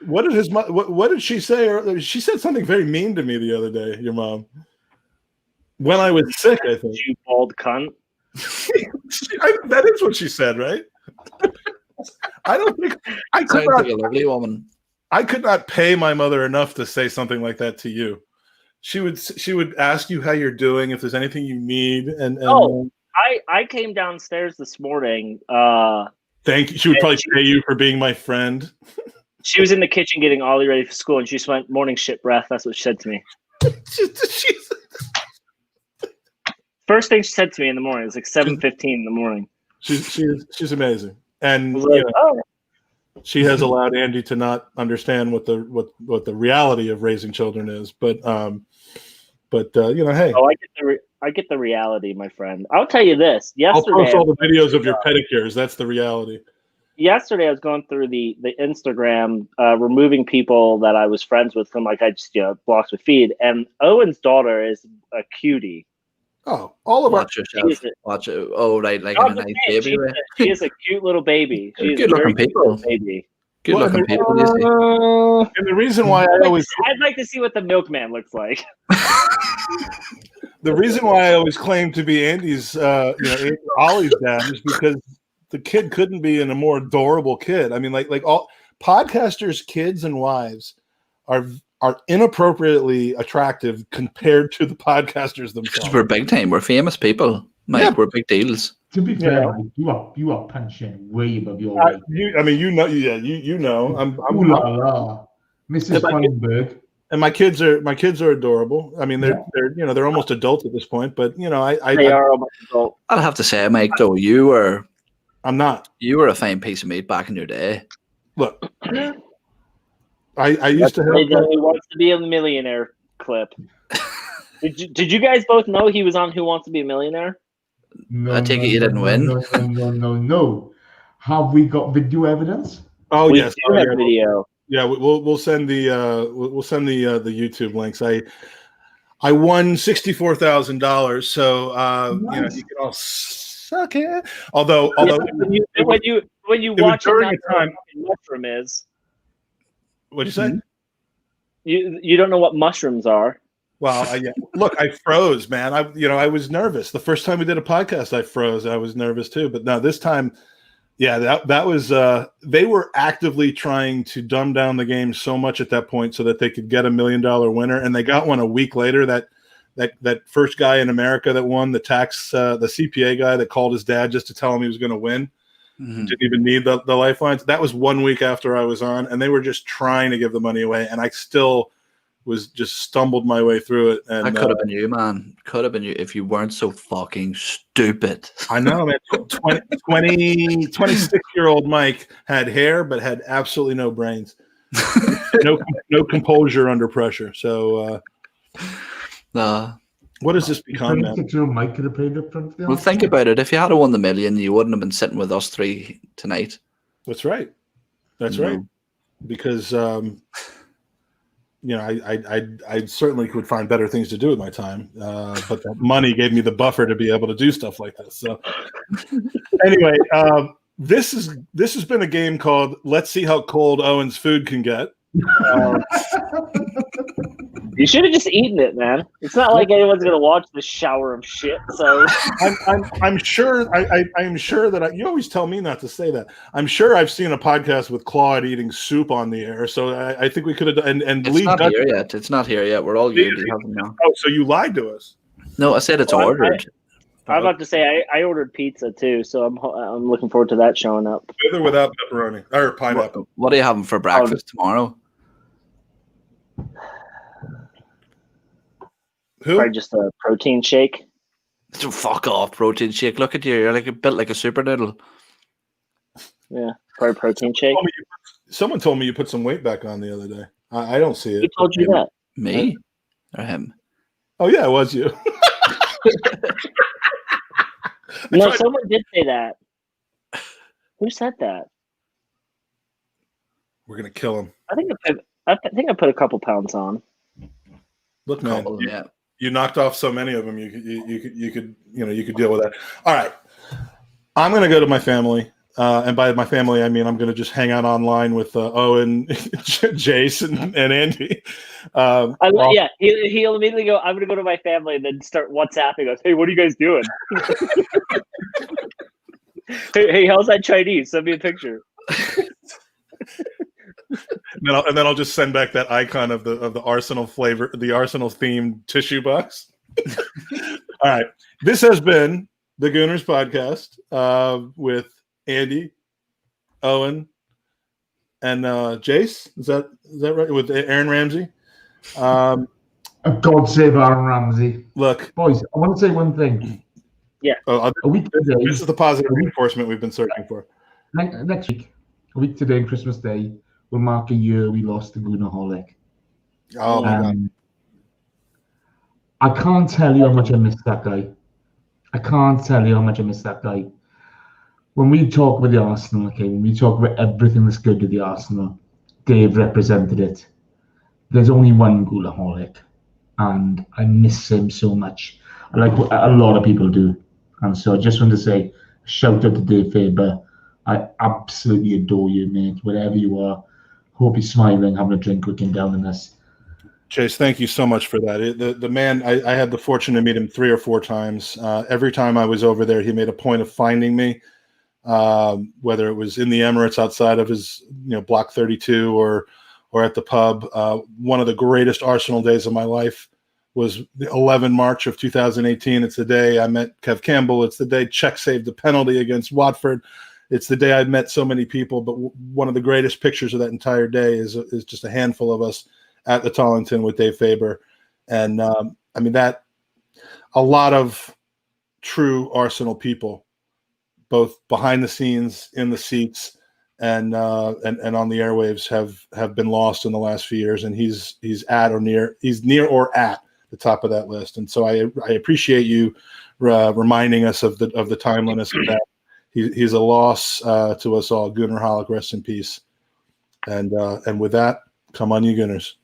What did she say? She said something very mean to me the other day, your mom. When I was sick, I think. You bald cunt. That is what she said, right? I don't think I could not. Like a lovely woman. I could not pay my mother enough to say something like that to you. She would ask you how you're doing, if there's anything you need, and I came downstairs this morning. Thank you. She would probably pay you for being my friend. She was in the kitchen getting Ollie ready for school, and she just went, "Morning shit breath." That's what she said to me. First thing she said to me in the morning, it was like 7:15 in the morning. She's amazing, and like, she has allowed Andy to not understand what the reality of raising children is. But hey. Oh, I get the reality, my friend. I'll tell you this. Yesterday, I'll post all the videos of your pedicures. That's the reality. Yesterday, I was going through the Instagram, removing people that I was friends with from I just blocks with feed. And Owen's daughter is a cutie. Oh, all of Watch yourself. Watch it. Oh, right, like in a nice baby way. She is a cute little baby. She's good looking people. Baby. Good looking people. And the reason why I'd like to see what the milkman looks like. The reason why I always claim to be Andy's, Ollie's dad is because the kid couldn't be a more adorable kid. I mean, like all podcasters' kids and wives are inappropriately attractive compared to the podcasters themselves. Because we're big time. We're famous people, Mike. Yeah. We're big deals. To be fair, you are punching way above your weight. You know. I'm ooh la la, Mrs. Feinberg. And my kids are adorable. I mean, they're almost adults at this point. But they are almost adult. I'd have to say, Mike, though, I'm not. You were a fine piece of meat back in your day. Look, I used to have. Who Wants to Be a Millionaire clip. Did you guys both know he was on Who Wants to Be a Millionaire? No, I take it you didn't win. No. Have we got video evidence? Oh, yes, we do have video. Yeah, we'll send the YouTube links. I won $64,000, so nice. you can all suck it. Although when you watch during a time, mushroom is. What'd you say? You don't know what mushrooms are. Well, look, I froze, man. I was nervous. The first time we did a podcast, I froze. I was nervous too. But no, this time, that was. They were actively trying to dumb down the game so much at that point so that they could get $1 million winner, and they got one a week later. That first guy in America that won the CPA guy that called his dad just to tell him he was going to win. Mm-hmm. Didn't even need the lifelines. That was 1 week after I was on, and they were just trying to give the money away, and I still was just stumbled my way through it. And that could have been you, man. Could have been you if you weren't so fucking stupid. I know, man. 26-year-old Mike had hair, but had absolutely no brains. no composure under pressure. So, what does this become, man? Mike could have played up front. Well, think about it. If you had won the million, you wouldn't have been sitting with us three tonight. That's right. Right. Because I certainly could find better things to do with my time, but that money gave me the buffer to be able to do stuff like this. So, anyway, this has been a game called "Let's See How Cold Owen's Food Can Get." You should have just eaten it, man. It's not like anyone's gonna watch the shower of shit. So I'm sure. I'm sure that you always tell me not to say that. I'm sure I've seen a podcast with Claude eating soup on the air. So I think we could have and it's not here yet. It's not here yet. We're all good. Oh, so you lied to us? No, I said it's ordered. I'm about to say I ordered pizza too, so I'm looking forward to that showing up. With or without pepperoni or pineapple. What are you having for breakfast tomorrow? Probably just a protein shake. So fuck off, protein shake. Look at you. You're built like a super noodle. Yeah, probably protein shake. Someone told me you put some weight back on the other day. I don't see it. Who told you that? Me or him? Oh yeah, it was you. No, someone did say that. Who said that? We're gonna kill him. I think I put a couple pounds on. Look, man, you knocked off so many of them. You could deal with that. All right, I'm gonna go to my family, and by my family I mean I'm gonna just hang out online with Owen, Jason, and Andy. He'll immediately go. I'm gonna go to my family and then start WhatsApping us. Hey, what are you guys doing? hey, how's that Chinese? Send me a picture. And then I'll just send back that icon of the Arsenal flavor, the Arsenal themed tissue box. All right, this has been the Gooners podcast with Andy, Owen, and Jace. Is that right? With Aaron Ramsey. God save Aaron Ramsey. Look, boys, I want to say one thing. Yeah, this is the positive reinforcement we've been searching for. Next week, a week today, Christmas Day, will mark a year we lost the Goonerholic. Oh my God. I can't tell you how much I miss that guy. When we talk about the Arsenal, okay, when we talk about everything that's good with the Arsenal, Dave represented it. There's only one Goonerholic, and I miss him so much. like a lot of people do. And so I just want to say, shout out to Dave Faber. I absolutely adore you, mate. Wherever you are, hope you're smiling, having a drink, looking down on us. Chase, thank you so much for that. The man, I had the fortune to meet him 3 or 4 times. Every time I was over there, he made a point of finding me, whether it was in the Emirates outside of his, Block 32 or at the pub. One of the greatest Arsenal days of my life was the 11 March of 2018. It's the day I met Kev Campbell. It's the day Czech saved the penalty against Watford. It's the day I met so many people. But one of the greatest pictures of that entire day is just a handful of us at the Tollington with Dave Faber. And that a lot of true Arsenal people, both behind the scenes, in the seats, and on the airwaves have been lost in the last few years. And he's near or at the top of that list. And so I appreciate you reminding us of the timeliness of that. He's a loss to us all. Gunnar Halleck, rest in peace. And with that, come on, you Gunners.